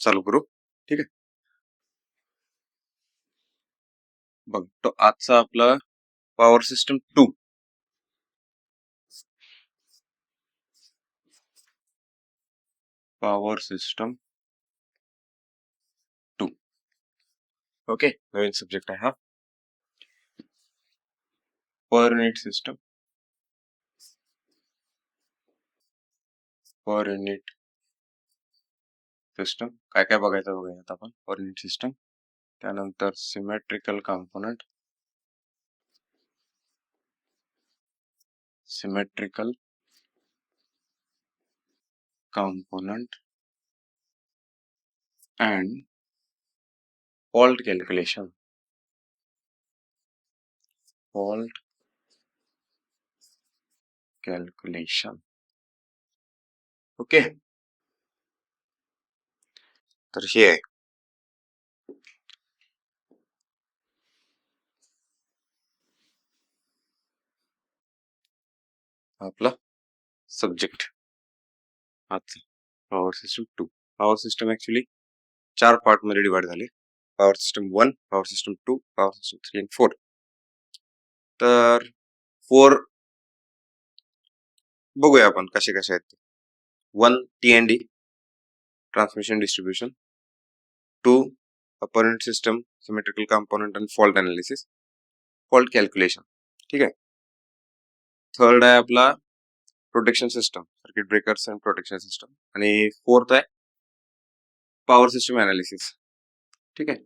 चालू करू. ठीक आहे. बघ तो आजचा आपला power system 2. Power system 2. Okay, नवीन सब्जेक्ट आहे हा. Per unit system, per unit system काय काय बघायचं बघूयात आपण. पर युनिट सिस्टम, त्यानंतर symmetrical component, symmetrical component and fault calculation. Fault calculation. Okay, तर हे आहे आपला सब्जेक्ट आजचा power system 2. Power system actually 4 part मध्ये डिवाइड झाले. Power system 1, power system 2, power system 3 आणि 4. तर 4 बघूया आपण कसे कसे आहेत ते. 1 T&D, ट्रान्समिशन डिस्ट्रीब्युशन. 2 पर युनिट सिस्टम, सिमेट्रिकल कॉम्पोनंट आणि फॉल्ट अनालिसिस, फॉल्ट कॅल्क्युलेशन. ठीक आहे. थर्ड आहे आपला protection system, circuit breakers and protection system. आणि फोर्थ आहे पॉवर सिस्टम अनालिसिस. ठीक आहे.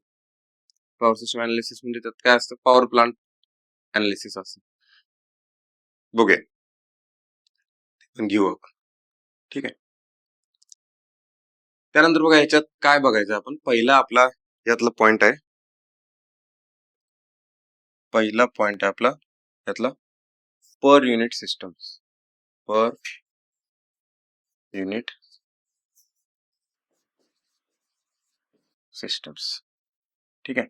पॉवर सिस्टम अनालिसिस म्हणजे त्यात काय असतं, पॉवर प्लांट अनालिसिस असतं. बघूया, घेऊ आपण. ठीक आहे. त्यानंतर बघा ह्याच्यात काय बघायचं आपण. पहिला आपला यातला पॉइंट आहे, पहिला पॉइंट आहे आपला यातला पर unit system. Per unit systems. ठीक आहे.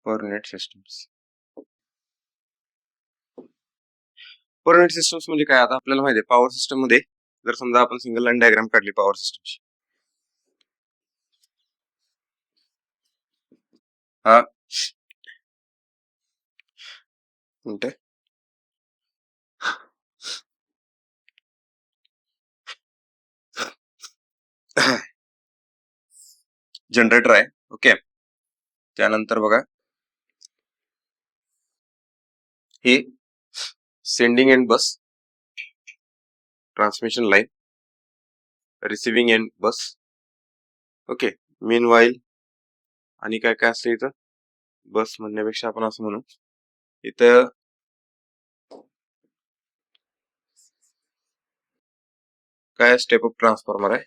Per unit systems. Per unit systems म्हणजे काय, आता आपल्याला माहिती आहे पॉवर सिस्टम मध्ये जर समजा आपण सिंगल लाईन डायग्राम काढली पॉवर सिस्टमची, हा म्हणते जनरेटर आहे. ओके. त्यानंतर बघा हे सेंडिंग एंड बस, ट्रान्समिशन लाईन, रिसिव्हिंग एंड बस. ओके. मीन वाईल आणि काय काय असतं इथं, बस म्हणण्यापेक्षा आपण असं म्हणू, इथं काय स्टेप अप ट्रान्सफॉर्मर आहे,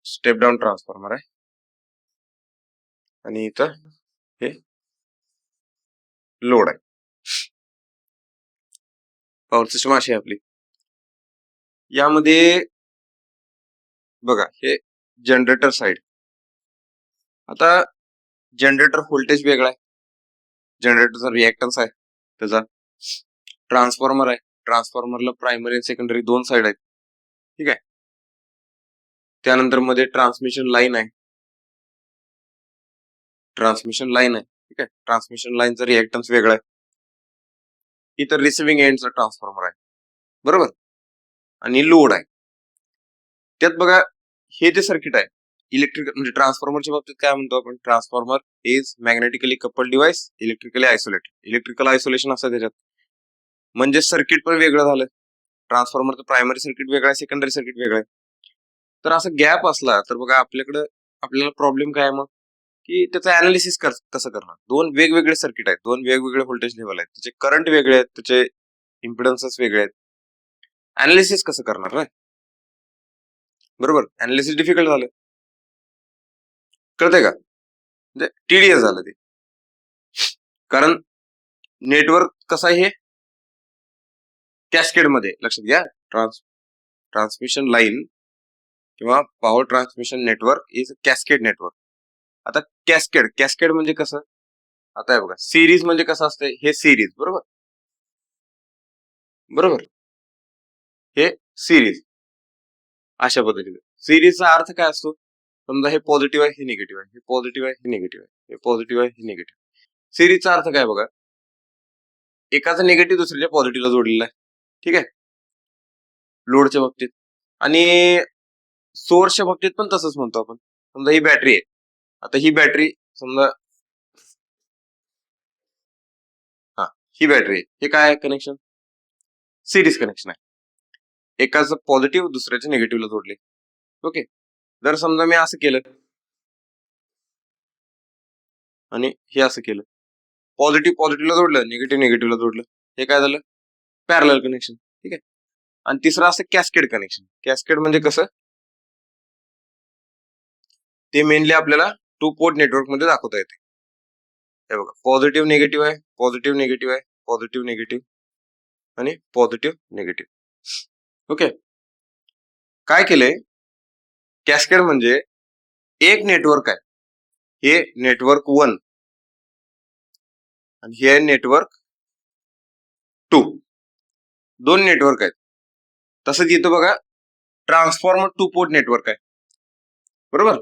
स्टेप डाऊन ट्रान्सफॉर्मर आहे, आणि इथं हे लोड आहे. पॉवर सिस्टम अशी आहे आपली. यामध्ये बघा हे जनरेटर साइड. आता जनरेटर व्होल्टेज वेगळा आहे, जनरेटरचा रिएक्टन्स आहे, त्याचा ट्रान्सफॉर्मर आहे, ट्रान्सफॉर्मरला प्रायमरी आणि सेकंडरी दोन साइड आहेत. ठीक आहे. त्यानंतर मध्ये ट्रान्समिशन लाईन आहे, ट्रान्समिशन लाईन आहे. ठीक आहे. ट्रान्समिशन लाईनचा रिएक्टन्स वेगळा आहे. इतर रिसिव्हिंग एंडचा ट्रान्सफॉर्मर आहे, बरोबर, आणि लोड आहे. त्यात बघा हे जे सर्किट आहे इलेक्ट्रिक म्हणजे ट्रान्सफॉर्मरच्या बाबतीत काय म्हणतो आपण, transformer is magnetically coupled device, electrically isolated. Electrical isolation असतं त्याच्यात, म्हणजे सर्किट पण वेगळं झालं. ट्रान्सफॉर्मरचं प्रायमरी सर्किट वेगळं आहे, सेकंडरी सर्किट वेगळं आहे. तर असं गॅप असला तर बघा आपल्याला प्रॉब्लेम काय मग, की त्याचं अनालिसिस कसं करणार. दोन वेगवेगळे सर्किट आहेत, दोन वेगवेगळे व्होल्टेज लेवल आहेत, त्याचे करंट वेगळे आहेत, त्याचे इम्पिडन्सेस वेगळे आहेत. अनालिसिस कसं करणार ना, बरोबर. अनालिसिस डिफिकल्ट झालं, कळतंय का, म्हणजे टीडीएस झालं ते. कारण नेटवर्क कसं आहे, हे कॅस्केड मध्ये, लक्षात घ्या. ट्रान्समिशन लाईन किंवा power transmission network is cascade network. आता कॅस्केड म्हणजे कसं, आता आहे बघा सिरीज म्हणजे कसं असतंय, हे सिरीज, बरोबर, बरोबर, हे सिरीज अशा पद्धतीने. सिरीजचा अर्थ काय असतो? समजा हे पॉझिटिव्ह आहे, हे निगेटिव्ह आहे, हे पॉझिटिव्ह आहे, हे निगेटिव्ह आहे, हे पॉझिटिव्ह आहे, हे निगेटिव्ह. सिरीजचा अर्थ काय बघा, एकाचा निगेटिव्ह दुसऱ्याच्या पॉझिटिव्हला जोडलेला आहे. ठीक आहे, लोडच्या बाबतीत. आणि सोर्सच्या बाबतीत पण तसंच म्हणतो आपण. समजा ही बॅटरी आहे, आता ही बॅटरी समजा, हा ही बॅटरी आहे, हे काय आहे कनेक्शन? सिरीज कनेक्शन आहे. एकाचं पॉझिटिव्ह दुसऱ्याच्या निगेटिव्हला जोडले. ओके, जर समजा मी असं केलं आणि हे असं केलं, पॉझिटिव्ह पॉझिटिव्हला जोडलं, निगेटिव्ह निगेटिव्हला जोडलं, हे काय झालं? Parallel connection. ठीक आहे. आणि तिसरं असं कॅस्केड कनेक्शन. कॅस्केड म्हणजे कसं? ते मेनली आपल्याला टू पोर्ट नेटवर्क मध्ये दाखवता येते. हे बघा, पॉझिटिव्ह निगेटिव्ह आहे, पॉझिटिव्ह निगेटिव्ह आहे, पॉझिटिव्ह निगेटिव्ह आणि पॉझिटिव्ह निगेटिव्ह. ओके, काय केलंय? कॅस्केड म्हणजे एक नेटवर्क आहे, हे नेटवर्क 1 आणि हे आहे नेटवर्क 2. दोन नेटवर्क आहेत. तसंच इथं बघा, ट्रान्सफॉर्मर टू पोर्ट नेटवर्क आहे, बरोबर?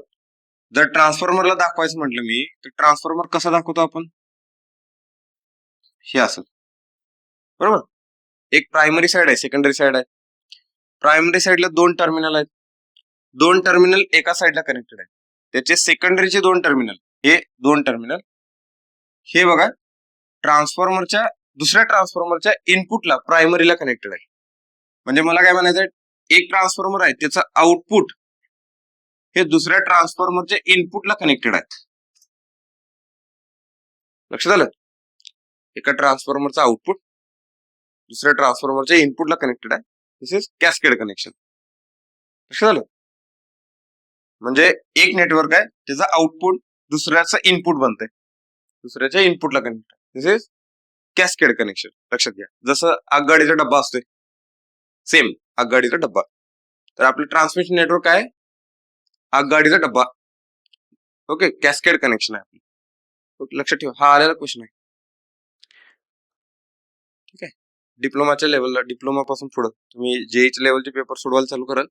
जर ट्रान्सफॉर्मरला दाखवायचं म्हटलं मी, तर ट्रान्सफॉर्मर कसा दाखवतो आपण? हे असं, बरोबर? एक प्रायमरी साइड आहे, सेकंडरी साइड आहे. प्रायमरी साइडला दोन टर्मिनल आहेत, दोन टर्मिनल एका साइडला कनेक्टेड आहेत. त्याचे सेकंडरीचे दोन टर्मिनल, हे दोन टर्मिनल, हे बघा ट्रान्सफॉर्मरच्या दुसऱ्या ट्रान्सफॉर्मरच्या इनपुटला प्रायमरीला कनेक्टेड आहे. म्हणजे मला काय म्हणायचं आहे, एक ट्रान्सफॉर्मर आहे, त्याचं आउटपुट हे दुसऱ्या ट्रान्सफॉर्मरच्या इनपुटला कनेक्टेड आहे. लक्षात आलं? एका ट्रान्सफॉर्मरचा आउटपुट दुसऱ्या ट्रान्सफॉर्मरच्या इनपुटला कनेक्टेड आहे. दिस इज कॅस्केड कनेक्शन. लक्षात आलं? म्हणजे एक नेटवर्क आहे, त्याचा आउटपुट दुसऱ्याचं इनपुट बनतंय, दुसऱ्याच्या इनपुटला कनेक्ट आहे. दिस इज कॅस्केड कनेक्शन. लक्षात घ्या, जसं आगगाडीचा डब्बा असतोय, सेम आगगाडीचा डब्बा. तर आपलं ट्रान्समिशन नेटवर्क काय? आगगाडीचा डब्बा. ओके, कॅस्केड कनेक्शन आहे आपलं. लक्षात ठेवा, हा आलेला क्वेश्चन आहे. ठीक आहे, डिप्लोमाच्या लेवलला, डिप्लोमा पासून पुढे तुम्ही जेईच्या लेवलचे पेपर सोडवायला चालू कराल,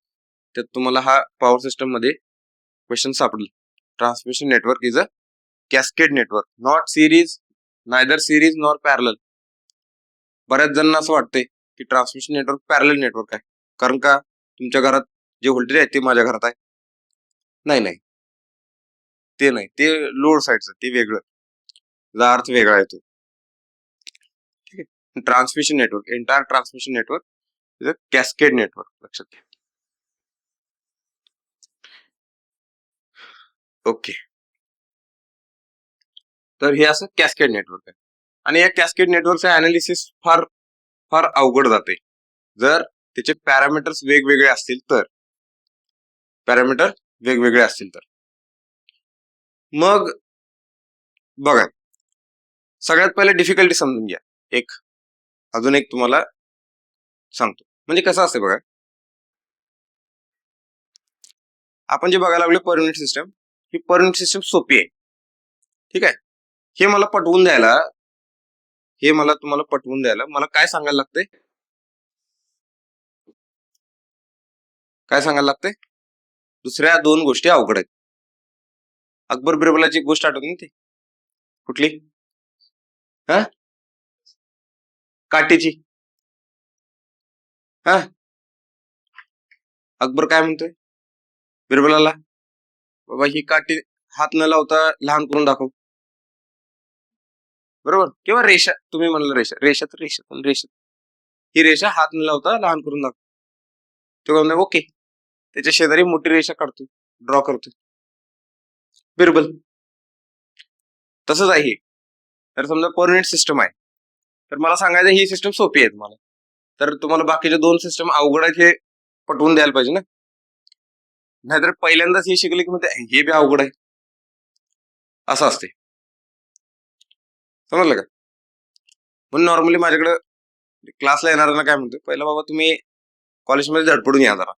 त्यात तुम्हाला हा पॉवर सिस्टम मध्ये क्वेश्चन सापडेल. Transmission network is a cascade network, not series, neither series nor parallel. बऱ्याच जणांना असं वाटतंय की ट्रान्समिशन नेटवर्क पॅरलल नेटवर्क आहे, कारण का तुमच्या घरात जे व्होल्टेज आहे ते माझ्या घरात आहे. नाही नाही, ते नाही, ते लोड साईडचं, ते वेगळं, त्याचा अर्थ वेगळा येतो. ठीक आहे, transmission network, entire transmission network is a cascade network. लक्षात घ्या. ओके, तर हे असं कॅस्केड नेटवर्क आहे. आणि या कॅस्केड नेटवर्कचं अनालिसिस फार फार अवघड जाते जर त्याचे पॅरामीटर्स वेगवेगळे असतील तर. पॅरामीटर वेगवेगळे असतील तर मग बघा, सगळ्यात पहिले डिफिकल्टी समजून घ्या. अजून एक तुम्हाला सांगतो, म्हणजे कसं असते बघा, आपण जे बघायला लागलो पर युनिट सिस्टम, ही पर युनिट सिस्टम सोपी आहे. ठीक आहे, हे मला पटवून द्यायला, हे मला तुम्हाला पटवून द्यायला मला काय सांगायला लागतंय? काय सांगायला लागतंय? दुसऱ्या दोन गोष्टी अवघड आहेत. अकबर बिरबलाची गोष्ट आठवते ना, ती कुठली? हा, काठीची. हा, अकबर काय म्हणतोय बिरबलाला? बाबा ही काठी हात न लावता लहान करून दाखव, बरोबर? किंवा रेषा, तुम्ही म्हणलं रेषा, रेषा तर रेषा, पण रेषा, ही रेषा हात न लावता लहान करून दाखव. तो म्हणतो ओके, त्याच्या शेजारी मोठी रेषा काढतो, ड्रॉ करतो बिरबल. तसंच आहे. तर समजा पर युनिट सिस्टम आहे, तर मला सांगायचं ही सिस्टम सोपी आहे तुम्हाला, तर तुम्हाला बाकीच्या दोन सिस्टम अवघड आहेत हे पटवून द्यायला पाहिजे ना. नाहीतर पहिल्यांदाच हे शिकले की म्हणते हे बी अवघड आहे, असं असते. समजलं का? पण नॉर्मली माझ्याकडे क्लासला येणाऱ्यांना काय म्हणतो, पहिला बाबा तुम्ही कॉलेजमध्ये धडपडून या जरा,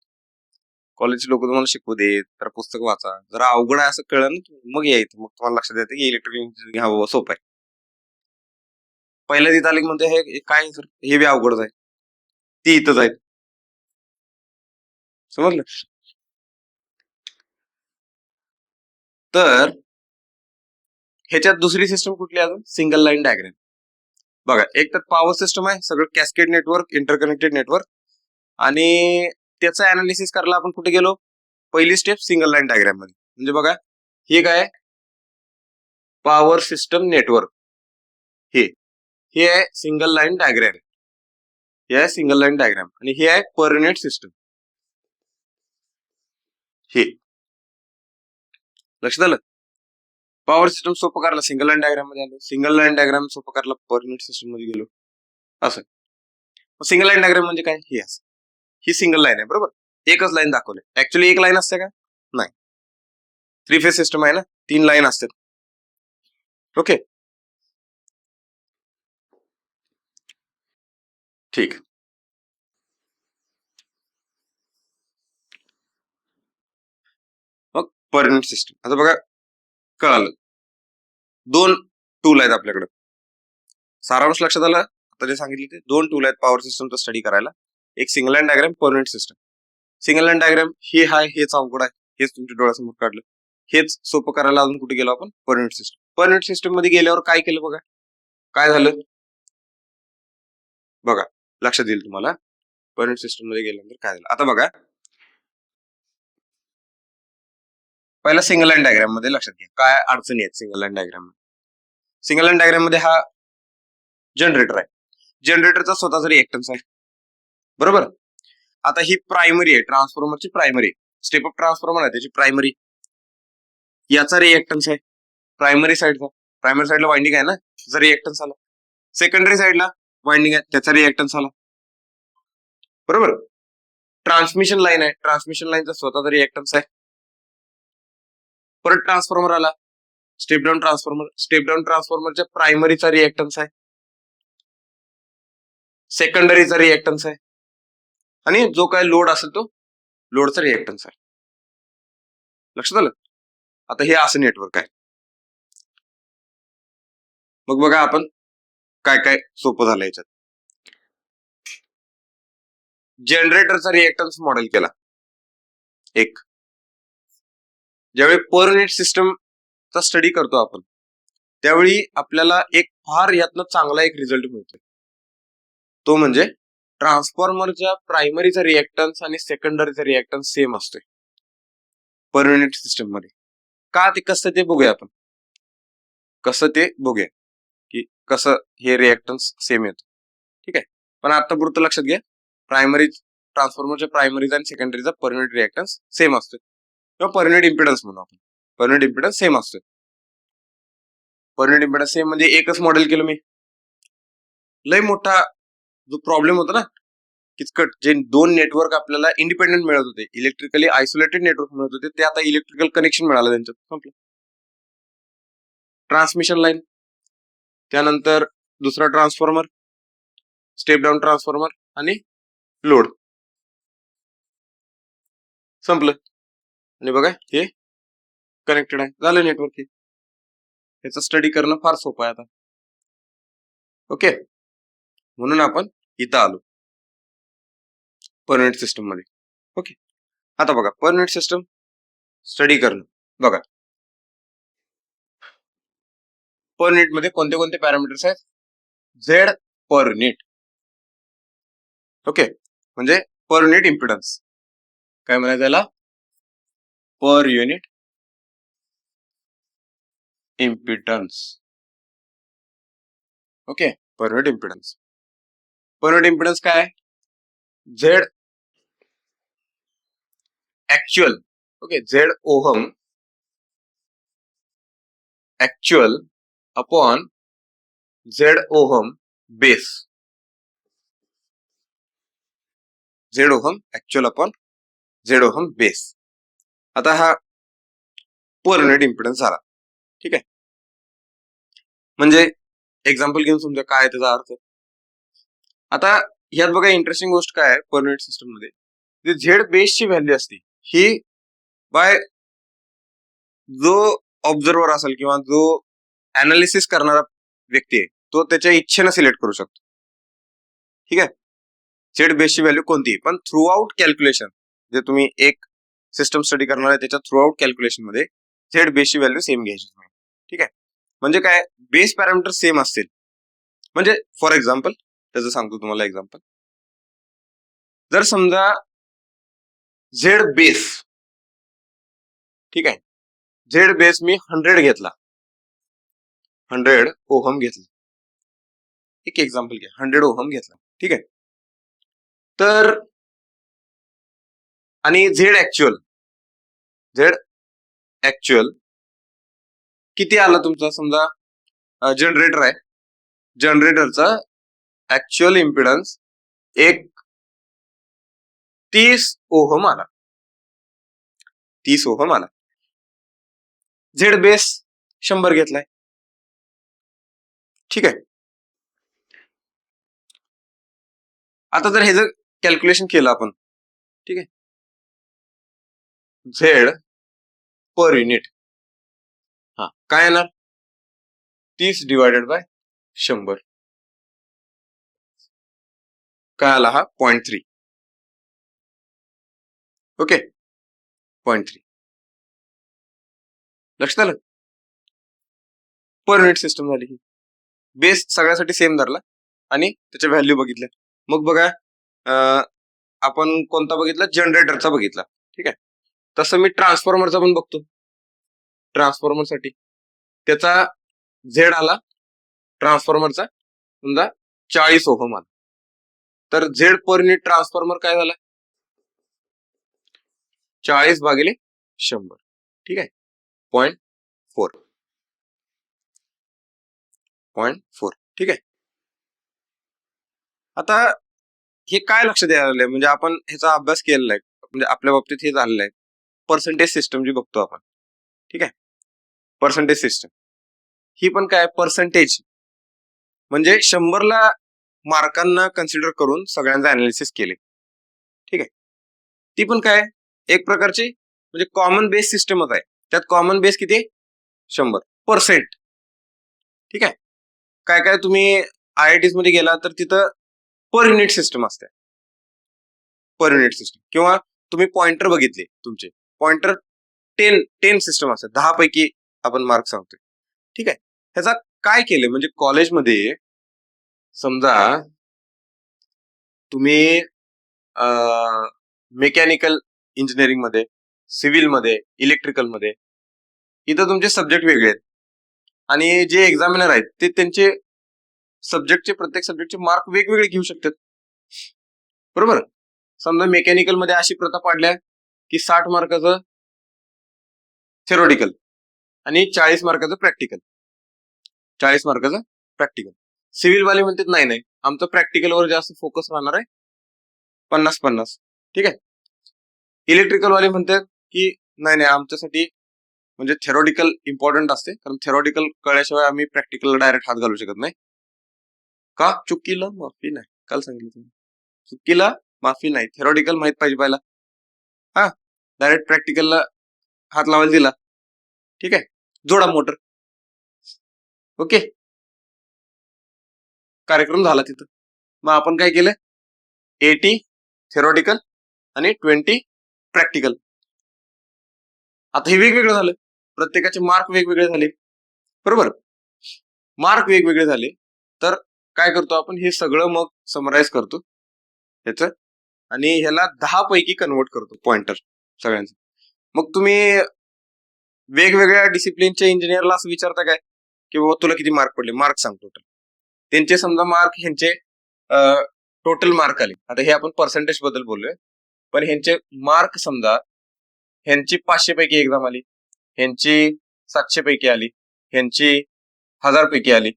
कॉलेजचे लोक तुम्हाला शिकवू देत, तर पुस्तक वाचा, जरा अवघड आहे असं कळलं ना मग यायचं, मग तुम्हाला लक्षात येतं की इलेक्ट्रिकल इंजिनिअरिंग घ्या बाबा, सोपं आहे. पहिल्या तिथं आले की म्हणते हे काय सर, हे बी अवघडच आहे, ती इथंच आहे. समजलं? तर ह्याच्यात दुसरी सिस्टम कुठली अजून सिंगल लाईन डायग्राम. बघा, एक तर पॉवर सिस्टम आहे, सगळं कॅस्केड नेटवर्क, इंटरकनेक्टेड नेटवर्क, आणि त्याचं अनालिसिस करायला आपण कुठे गेलो, पहिली स्टेप सिंगल लाईन डायग्राम मध्ये. म्हणजे बघा, हे काय पॉवर सिस्टम नेटवर्क, हे आहे सिंगल लाईन डायग्राम, हे आहे सिंगल लाईन डायग्राम, आणि हे आहे पर युनिट सिस्टम. हे लक्षात आलं. पॉवर सिस्टम सोपं करायला सिंगल लाईन डायग्राम मध्ये आलो, सिंगल लाईन डायग्राम सोपं करायला पर युनिट सिस्टम मध्ये गेलो. असं सिंगल लाईन डायग्राम म्हणजे काय, हे असं, ही सिंगल लाईन आहे बरोबर, एकच लाईन दाखवली. ऍक्च्युली एक लाईन असते का, नाही, 3 फेज सिस्टम आहे ना, 3 लाईन असतात. ओके, ठीक. मग पर युनिट सिस्टम, आता बघा कळालं, 2 टूल आहेत आपल्याकडे. सारांश लक्षात आला आता जे सांगितले ते 2 टूल आहेत पॉवर सिस्टमचा स्टडी करायला. एक सिंगल लाईन डायग्राम, पर unit system. Single line diagram हे हाय, हेच अवघड आहे, हेच तुमच्या डोळ्यासमोर काढलं, हेच सोपं करायला अजून कुठे गेलो आपण, per unit system. Per unit system मध्ये गेल्यावर काय केलं बघा, काय झालं बघा, लक्षात येईल तुम्हाला पर युनिट सिस्टम मध्ये गेल्यानंतर काय झालं. आता बघा, पहिला सिंगल लाईन डायग्राम मध्ये लक्षात घ्या काय अडचणी आहेत सिंगल लाईन डायग्राम मध्ये. सिंगल लाईन डायग्राम मध्ये हा जनरेटर आहे, जनरेटरचा स्वतःचा रिएक्टन्स आहे बरोबर. आता ही प्रायमरी आहे, ट्रान्सफॉर्मरची प्रायमरी, स्टेप अप ट्रान्सफॉर्मर आहे त्याची प्रायमरी, याचा रिएक्टन्स आहे प्रायमरी साईडचा, प्रायमरी साईडला वाइंडिंग आहे ना, त्याचा रिएक्टन्स आला. सेकंडरी साईडला वाइंडिंग आहे, त्याचा रिएक्टन्स आला बरोबर. ट्रान्समिशन लाईन आहे, ट्रान्समिशन लाईनचा स्वतःचा रिएक्टन्स आहे. परत ट्रान्सफॉर्मर आला, step down transformer, step down ट्रान्सफॉर्मरच्या प्रायमरीचा रिएक्टन्स आहे, सेकंडरीचा रिएक्टन्स आहे, आणि जो काय लोड असेल तो लोडचा रिएक्टन्स आहे. लक्षात आलं. आता हे असं नेटवर्क आहे. मग बघा आपण काय काय सोपं झालं याच्यात. जनरेटरचा रिएक्टन्स मॉडेल केला एक. ज्यावेळी पर युनिट सिस्टमचा स्टडी करतो आपण त्यावेळी आपल्याला एक फार यातनं चांगला एक रिझल्ट मिळतो, तो म्हणजे ट्रान्सफॉर्मरच्या प्रायमरीचा रिएक्टन्स आणि सेकंडरीचा रिएक्टन्स सेम असतोय पर युनिट सिस्टम मध्ये. का ते कसं ते बघूया आपण, कसं ते बघूया की कसं हे रिएक्टन्स सेम येतो. ठीक आहे, पण आता पुरतं लक्षात घ्या, प्रायमरी ट्रान्सफॉर्मरच्या प्रायमरीचा आणि सेकंडरीचा पर युनिट रिएक्टन्स सेम असतो, किंवा पर युनिट इम्पिडन्स म्हणू आपण, पर युनिट इम्पिडन्स सेम असतो. पर युनिट इम्पिडन्स सेम म्हणजे एकच मॉडेल केलं मी. लय मोठा जो प्रॉब्लेम होता ना, किचकट, जे 2 नेटवर्क आपल्याला इंडिपेंडेंट मिळत होते, इलेक्ट्रिकली आयसोलेटेड नेटवर्क मिळत होते, ते आता इलेक्ट्रिकल कनेक्शन मिळालं त्यांच्यात, संपलं. ट्रान्समिशन लाईन, त्यानंतर दुसरा ट्रान्सफॉर्मर, स्टेप डाऊन ट्रान्सफॉर्मर, आणि लोड, संपलं. आणि बघा हे कनेक्टेड आहे, झालं नेटवर्क. हे याचा स्टडी करणं फार सोपं आहे आता. ओके, म्हणून आपण इथं आलो पर युनिट सिस्टम मध्ये. ओके, आता बघा पर युनिट सिस्टम स्टडी करणं. बघा पर युनिट मध्ये कोणते कोणते पॅरामीटर्स आहेत, झेड पर युनिट. ओके, म्हणजे पर युनिट इम्पिडन्स, काय म्हणायचं याला, per unit impedance. Okay, per unit impedance. Per unit impedance काय आहे, Z actual, okay, Z ohm actual upon Z ohm base, Z ohm actual upon Z ohm base. आता हा per unit impedance झाला. ठीक आहे, म्हणजे एक्झाम्पल घेऊन समजा काय त्याचा अर्थ. आता ह्यात बघा इंटरेस्टिंग गोष्ट काय आहे, पर युनिट सिस्टम मध्ये जे झेड बेसची व्हॅल्यू असते ही बाय जो ऑब्झर्वर असेल किंवा जो अनालिसिस करणारा व्यक्ती आहे तो त्याच्या इच्छेनं सिलेक्ट करू शकतो. ठीक आहे, झेड बेसची व्हॅल्यू कोणती, पण थ्रू आउट कॅल्क्युलेशन, जे तुम्ही एक सिस्टम स्टडी करणार आहे त्याच्या थ्रू आउट कॅल्क्युलेशन मध्ये झेड बेसची व्हॅल्यू सेम घ्यायची तुम्ही. ठीक आहे, म्हणजे काय, बेस पॅरामीटर सेम असतील. म्हणजे फॉर एक्झाम्पल त्याचं सांगतो तुम्हाला एक्झाम्पल. जर समजा झेड बेस, ठीक आहे, झेड बेस मी 100 घेतला, 100 ओहम घेतला, एक एक्झाम्पल घ्या, 100 ओहम घेतला, ठीक आहे. तर आणि झेड ऍक्च्युअल किती आला तुमचा, समजा जनरेटर आहे, जनरेटरचा ऍक्च्युअल इम्पिडन्स एक 30 ओहम आला, 30 ओहम आला. झेड बेस 100 घेतलाय, ठीक आहे. आता जर हे जर कॅल्क्युलेशन केलं आपण, ठीक आहे, झेड पर युनिट काय येणार, 30 डिवायडेड बाय 100, काय आला हा 0.3. ओके, 0.3. लक्षात आलं, पर युनिट सिस्टम झाली ही. बेस सगळ्यासाठी सेम धरला आणि त्याच्या व्हॅल्यू बघितल्या. मग बघा आपण कोणता बघितला, जनरेटरचा बघितला, ठीक आहे. तसं मी ट्रान्सफॉर्मरचा पण बघतो. ट्रान्सफॉर्मरसाठी त्याचा झेड आला ट्रान्सफॉर्मरचा समजा 40 ओहम आला, तर झेड पर युनिट ट्रान्सफॉर्मर काय झाला, 40 भागिले 100, ठीक आहे, 0.4, ठीक आहे. आता हे काय लक्षात यायला, म्हणजे आपण ह्याचा अभ्यास केलेला आहे, म्हणजे आपल्या बाबतीत हे झालेलं आहे. पर्सेंटेज सिस्टम जी बघतो आपण, ठीक आहे, पर्सेंटेज सिस्टम ही पण काय, पर्सेंटेज म्हणजे 100ला मार्कांना कन्सिडर करून सगळ्यांचा अनालिसिस केले, ठीक आहे. ती पण काय, एक प्रकारची म्हणजे कॉमन बेस सिस्टमच आहे. त्यात कॉमन बेस किती, 100%, ठीक आहे. काय काय तुम्ही IITs मध्ये गेला तर तिथं पर युनिट सिस्टम असते, पर युनिट सिस्टम, किंवा तुम्ही पॉइंटर बघितले, तुमचे पॉइंटर 10 सिस्टम असतात, 10 पैकी आपण मार्क सांगतोय, ठीक आहे. ह्याचा काय केले, म्हणजे कॉलेजमध्ये समजा तुम्ही मेकॅनिकल इंजिनिअरिंग मध्ये, सिव्हिल मध्ये, इलेक्ट्रिकल मध्ये, इथं तुमचे सब्जेक्ट वेगळे आहेत आणि जे एक्झामिनर आहेत ते त्यांचे सब्जेक्टचे, प्रत्येक सब्जेक्टचे मार्क वेगवेगळे घेऊ शकतात, बरोबर. समजा मेकॅनिकल मध्ये अशी प्रथा पाडल्या की 60 मार्काचं थेरोटिकल आणि 40 मार्काचं प्रॅक्टिकल, 40 मार्काचं प्रॅक्टिकल. सिव्हिल वाले म्हणतात नाही नाही, आमचं प्रॅक्टिकलवर जास्त फोकस राहणार आहे, 50-50, ठीक आहे. इलेक्ट्रिकल वाले म्हणतात की नाही नाही, आमच्यासाठी म्हणजे थेरोटिकल इम्पॉर्टंट असते, कारण थेरोटिकल कळल्याशिवाय आम्ही प्रॅक्टिकलला डायरेक्ट हात घालू शकत नाही. का, चुकीला माफी नाही, काल सांगितलं तुम्ही, चुकीला माफी नाही, थेरोटिकल माहित पाहिजे पहिला, हा, डायरेक्ट प्रॅक्टिकलला हात लावायला दिला, ठीक आहे, जोडा मोटर, ओके, कार्यक्रम झाला तिथं. मग आपण काय केलं, 80 थेरोटिकल आणि 20 प्रॅक्टिकल. आता हे वेगवेगळं झालं, प्रत्येकाचे मार्क वेगवेगळे झाले, बरोबर. मार्क वेगवेगळे झाले तर काय करतो आपण, हे सगळं मग समराईज करतो ह्याचं आणि ह्याला 10 पैकी कन्वर्ट करतो पॉइंटर सगळ्यांचं. मग तुम्ही वेगवेगळ्या डिसिप्लिनच्या इंजिनियरला असं विचारता काय की बाबा तुला किती मार्क पडले, मार्क सांग टोटल. त्यांचे समजा मार्क, ह्यांचे टोटल मार्क आले, आता हे आपण पर्सेंटेज बद्दल बोललोय, पण ह्यांचे मार्क समजा, ह्यांची 500 पैकी एक्झाम आली, ह्यांची 700 पैकी आली, ह्यांची 1000 पैकी आली,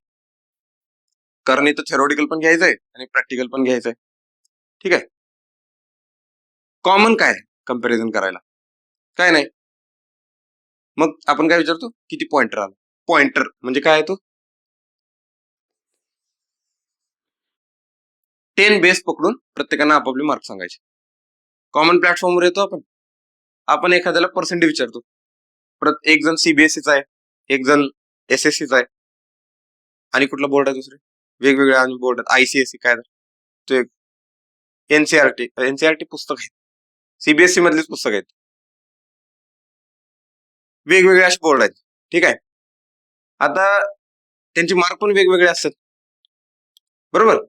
कारण इथं थेरोटिकल पण घ्यायचंय आणि प्रॅक्टिकल पण घ्यायचंय, ठीक आहे. कॉमन काय कंपॅरिझन करायला, काय नाही. मग आपण काय विचारतो, किती पॉइंटर आला. पॉइंटर म्हणजे काय आहे, तो 10 बेस पकडून प्रत्येकानं आपापले मार्क सांगायचे. कॉमन प्लॅटफॉर्मवर येतो आपण एखाद्याला पर्सेंटेज विचारतो, एक जण सीबीएसईचा आहे, एक जण SSCचा आहे, आणि कुठला बोर्ड आहे दुसरे वेगवेगळे आणि बोर्ड आहेत, ICSE काय तो, NCERT पुस्तक आहेत, CBSE मधलीच पुस्तक आहेत, वेगवेगळे असे बोर्ड आहेत. ठीक आहे. आता त्यांचे मार्क पण वेगवेगळे असतात. बरोबर,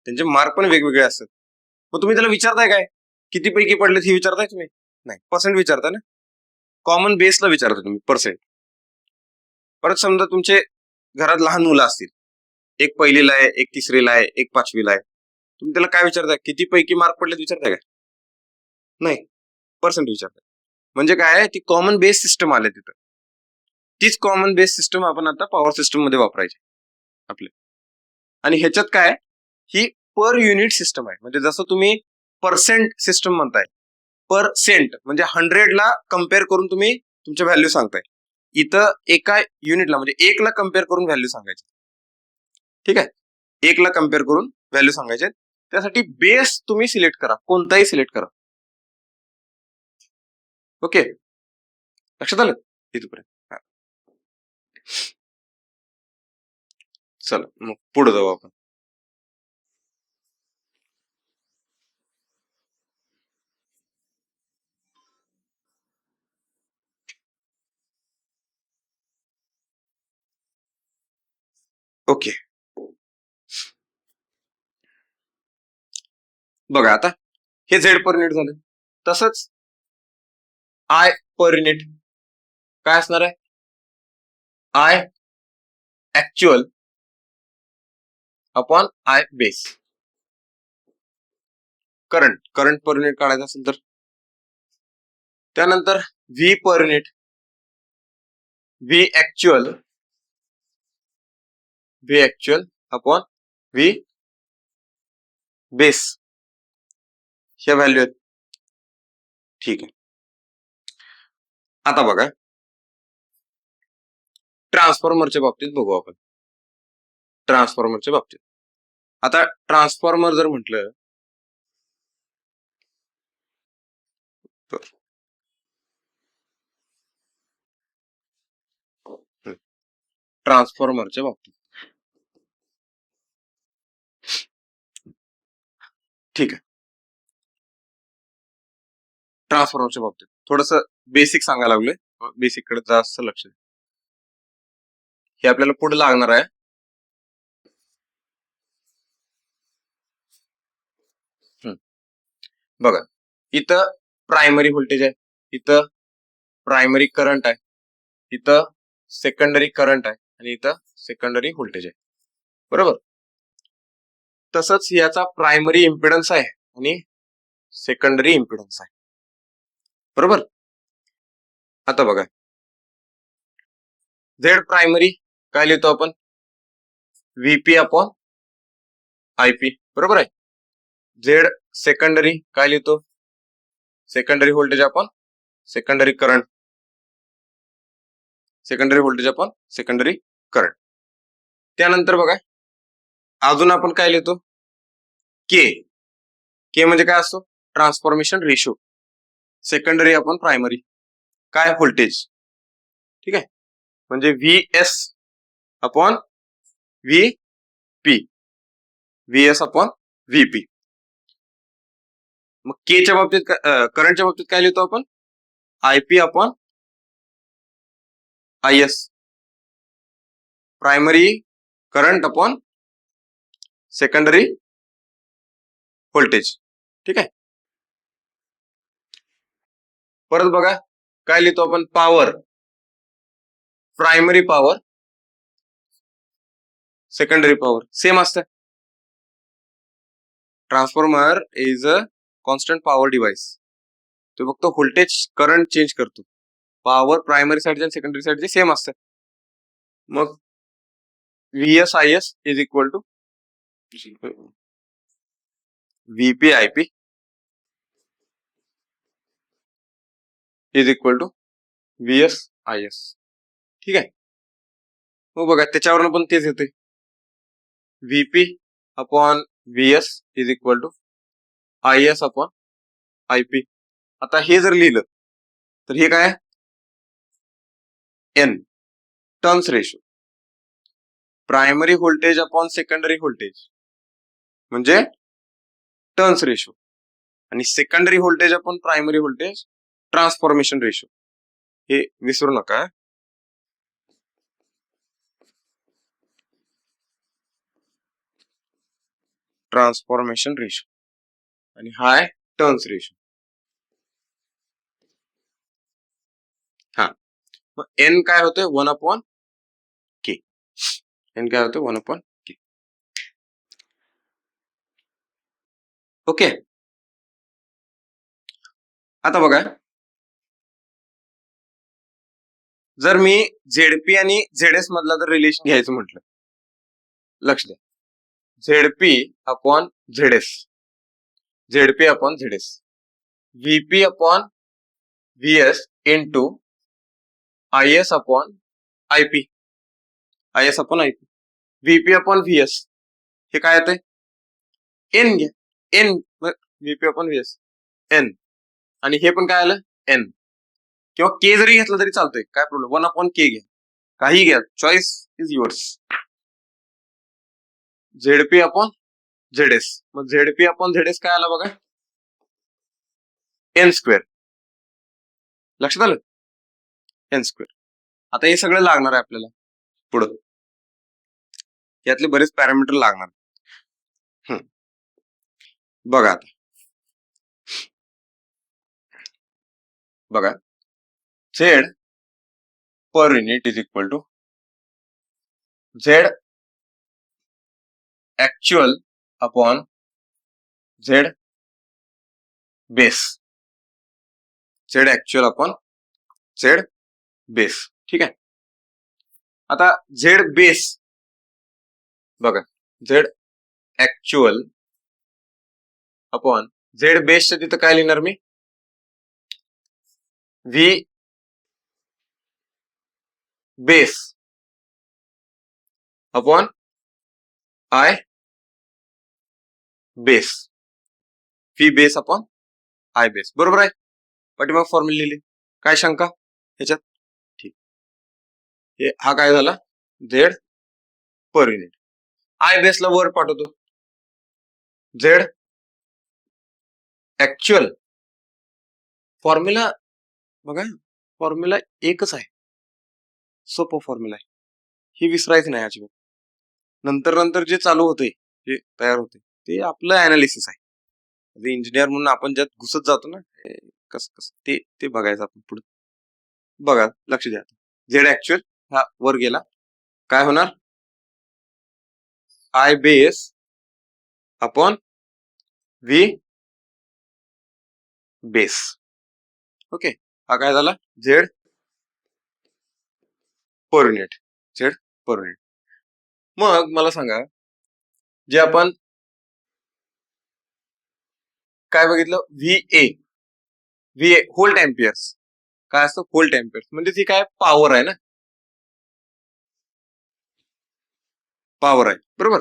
त्यांचे मार्क पण वेगवेगळे असतात. मग तुम्ही त्याला विचारताय काय, किती पैकी पडलेत हे विचारताय तुम्ही? नाही, पर्सेंट विचारता ना. कॉमन बेसला विचारता तुम्ही पर्सेंट. परत समजा तुमचे घरात लहान मुलं असतील, एक पहिलीला आहे, एक तिसरीला आहे, एक पाचवीला आहे, तुम्ही त्याला काय विचारताय, किती पैकी मार्क पडलेत विचारताय काय? नाही, पर्सेंट विचारताय. म्हणजे काय, ती कॉमन बेस सिस्टम आले तिथं. तीच कॉमन बेस सिस्टम आपण आता पॉवर सिस्टम मध्ये वापरायची आपले. आणि ह्याच्यात काय, ही पर युनिट सिस्टम आहे. म्हणजे जसं तुम्ही पर्सेंट सिस्टम म्हणताय, पर सेंट म्हणजे 100 ला कम्पेअर करून तुम्ही तुमच्या व्हॅल्यू सांगताय. इथं एका युनिटला म्हणजे 1 ला कम्पेअर करून व्हॅल्यू सांगायची. ठीक आहे, 1 ला कम्पेअर करून व्हॅल्यू सांगायचे. त्यासाठी बेस तुम्ही सिलेक्ट करा, कोणताही सिलेक्ट करा. ओके, लक्षात आलं इथपर्यंत? चला मग पुढे जाऊ आपण. ओके, बघा आता हे झेड पर युनिट झालं. तसंच आय पर युनिट काय असणार आहे, I actual upon I base. Current per unit काढायचं असेल तर, त्यानंतर V per unit, V actual upon V base, ह्या व्हॅल्यू आहेत. ठीक आहे. आता बघा ट्रान्सफॉर्मरच्या बाबतीत बघू आपण. ट्रान्सफॉर्मरच्या बाबतीत आता ट्रान्सफॉर्मर जर म्हटलं तर ट्रान्सफॉर्मरच्या बाबतीत, ठीक आहे, ट्रान्सफॉर्मरच्या बाबतीत थोडस बेसिक सांगायला लागलोय, बेसिक कडे जास्त लक्ष द्या. हे आपल्याला पुढे लागणार आहे. बघा इथं प्रायमरी व्होल्टेज आहे, इथं प्रायमरी करंट आहे, इथं सेकंडरी करंट आहे आणि इथं सेकंडरी व्होल्टेज आहे. बरोबर, तसंच याचा प्रायमरी इम्पिडन्स आहे आणि सेकंडरी इम्पिडन्स आहे. बरोबर, आता बघा झेड प्रायमरी काय लिहितो आपण, व्हीपी अपॉन आयपी. बरोबर आहे. झेड सेकंडरी काय लिहितो, secondary voltage upon secondary current, secondary voltage upon secondary current. त्यानंतर बघा अजून आपण काय लिहितो, के म्हणजे काय असतो, transformation ratio, secondary upon primary काय, व्होल्टेज. ठीक आहे, म्हणजे V S upon V P, V S upon V P. मग केच्या बाबतीत करंटच्या बाबतीत काय लिहितो आपण, I P upon I S, primary current upon secondary voltage. ठीक आहे, परत बघा काय लिहितो आपण, power, primary power secondary power same असतं. Transformer is a constant power device, तो फक्त व्होल्टेज करंट चेंज करतो. पॉवर प्रायमरी साईडचे आणि सेकंडरी साईडचे सेम असतात. मग VS I S is equal to VP I P is equal to VS I S. ठीक आहे, मग बघा त्याच्यावरून पण तेच येते, VP upon VS is equal to I S upon I P. आता हे जर लिहिलं तर हे काय, N turns ratio, primary voltage upon secondary voltage म्हणजे टर्न्स रेशो, आणि secondary voltage upon primary voltage transformation ratio. हे विसरू नका. ट्रान्सफॉर्मेशन रेशो आणि हा आहे टर्न्स रेशो. हा, मग एन काय होते 1/k. एन काय होते 1/k. ओके. आता बघा, जर मी झेडपी आणि झेडएस मधला जर रिलेशन घ्यायचं म्हटलं, लक्ष द्या, ZP upon ZS, ZP upon ZS, VP upon VS into IS upon IP, IS upon IP, VP upon VS, हे काय येते एन घ्या, N, VP upon VS N, आणि हे पण काय आलं एन, किंवा के जरी घेतलं तरी चालतंय, काय प्रॉब्लेम, 1/k घ्या, काही घ्या, choice is yours. ZP upon ZS, मग झेडपी अपॉन झेडएस काय आला बघा, एन स्क्वेअर. लक्षात आलं, एन स्क्वेअर. आता हे सगळं लागणार आहे आपल्याला पुढं, यातले बरेच पॅरामीटर लागणार. बघा आता, बघा, Z per unit is equal to Z actual upon Z base, Z actual upon Z base. ठीक आहे. आता झेड बेस बघा, झेड ऍक्च्युअल अपॉन झेड बेसच्या तिथं काय लिहिणार मी, V base upon I base, V base upon I base. बरोबर आहे, पाठीमाग फॉर्म्युला लिहिली, काय शंका ह्याच्यात, ठीक. हे हा काय झाला झेड पर युनिट. आय बेसला वर पाठवतो, झेड ऍक्च्युअल, फॉर्म्युला बघा, फॉर्म्युला एकच आहे, सोपं फॉर्म्युला आहे, ही विसरायचं नाही अजिबात. नंतर नंतर जे चालू होते, जे तयार होते, ते आपलं अनालिसिस आहे. इंजिनियर म्हणून आपण ज्यात घुसत जातो ना, कसं कसं ते बघायचं आपण पुढे. बघा, लक्ष द्या, झेड ऍक्च्युअल हा वर गेला, काय होणार, I base upon V base. Okay, हा काय झाला Z per unit, Z per unit. मग मला सांगा, जे आपण काय बघितलं, व्ही ए व्होल्ट एम्पियर्स, काय असतं व्होल्ट एम्पियर्स, म्हणजे ती काय पॉवर आहे ना, पॉवर आहे, बरोबर.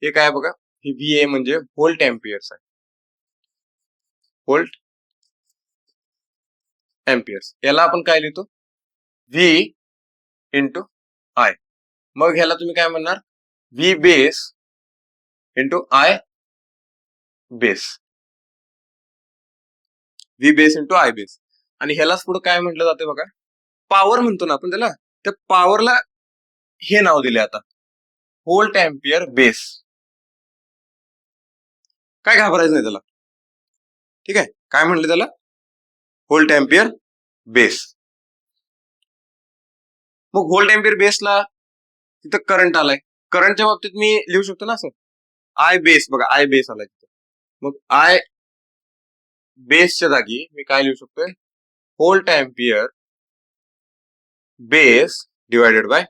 हे काय बघा, ही व्ही ए म्हणजे व्होल्ट एम्पियर्स आहे, व्होल्ट एम्पियर्स. याला आपण काय लिहितो, व्ही इंटू आय. मग ह्याला तुम्ही काय म्हणणार, V base into I base, V base into I base. आणि ह्यालाच पुढे काय म्हटलं जाते बघा, पॉवर म्हणतो ना आपण त्याला, त्या पॉवरला हे नाव दिले आता, व्होल्ट एम्पियर बेस. काय घाबरायचं नाही त्याला, ठीक आहे. काय म्हणले त्याला, व्होल्ट एम्पियर बेस. मग व्होल्ट एम्पियर बेसला तिथं करंट आलाय, करंटच्या बाबतीत मी लिहू शकतो ना असं, आय बेस, बघा आय बेस आलाय तिथं, मग आय बेसच्या जागी मी काय लिहू शकतोय, volt ampere base divided by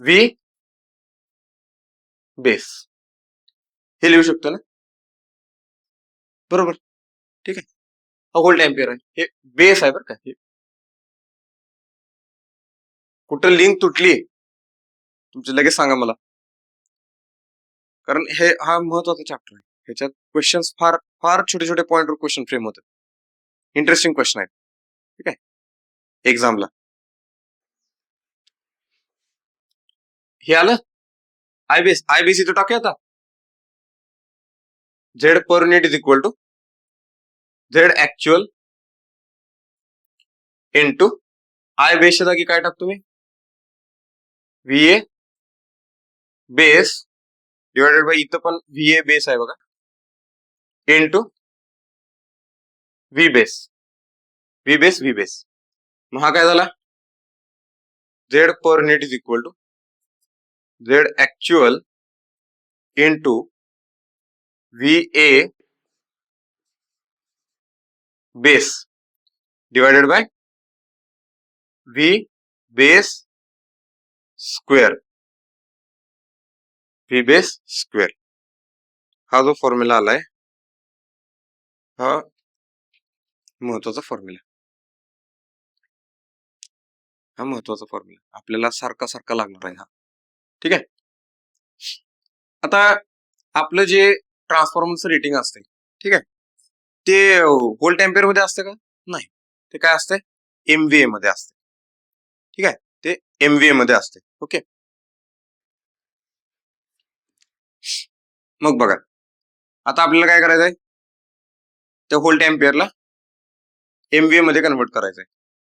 V base, हे लिहू शकतो ना, बरोबर. ठीक आहे, हा व्होल्ट एम्पियर आहे, हे बेस आहे बरं का. हे कुठं लिंक तुटली तुमची लगेच सांगा मला, कारण हे हा महत्वाचा चॅप्टर आहे, ह्याच्यात क्वेश्चन्स फार फार छोटे छोटे पॉइंटवर क्वेश्चन फ्रेम होतात, इंटरेस्टिंग क्वेश्चन आहेत. ठीक आहे, एक्झामला हे आलं, आय बेस इथं टाकूया आता, Z per unit is equal to Z actual into I बेसच्या जागी काय टाकतो मी V A base divided by इथं पण व्ही ए बेस आहे बघा into V base V base V base मग हा काय झाला Z per net is equal to Z actual into V A base divided by V base square V base square हा जो फॉर्म्युला आलाय हा महत्वाचा फॉर्म्युला आपल्याला सारखा सारखा लागणार आहे हा ठीक आहे आता आपलं जे ट्रान्सफॉर्मरचं रेटिंग असते ठीक आहे ते व्होल्ट एम्पियर मध्ये असते का नाही ते काय असते एमव्हीए मध्ये असते ठीक आहे ते एमव्हीए मध्ये असते ओके मग बघा आता आपल्याला काय करायचंय त्या व्होल्ट एम्पियरला एमव्हीए मध्ये कन्वर्ट करायचंय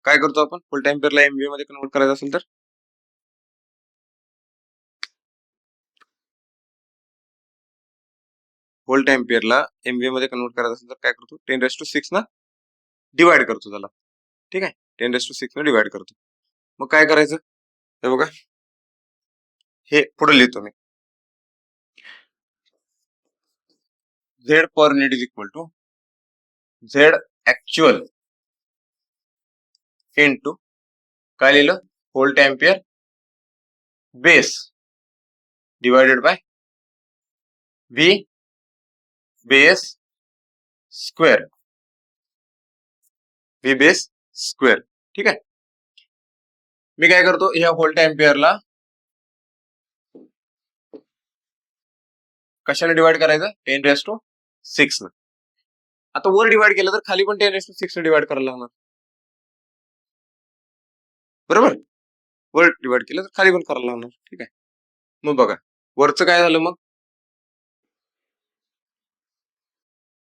काय करतो आपण व्होल्ट एम्पियरला एमव्हीए मध्ये कन्वर्ट करायचं असेल तर व्होल्ट एम्पियरला एमव्हीए मध्ये कन्वर्ट करायचं असेल तर काय करतो 10⁶ ना डिवाइड करतो त्याला ठीक आहे 10⁶ ने डिवाइड करतो मग काय करायचं हे बघा हे पुढे लिहितो मी Z per net is equal to Z actual into काय लिहिलं volt ampere base divided by V base square V base square ठीक आहे मी काय करतो ह्या व्होल्ट एम्पियरला कशाने डिवाइड करायचं 10⁶ न आता वर डिवाइड केलं तर खाली पण 10⁶ ने डिवाइड करायला लागणार बरोबर वर डिवाइड केलं तर खाली पण करायला लागणार ठीक आहे मग बघा वरचं काय झालं मग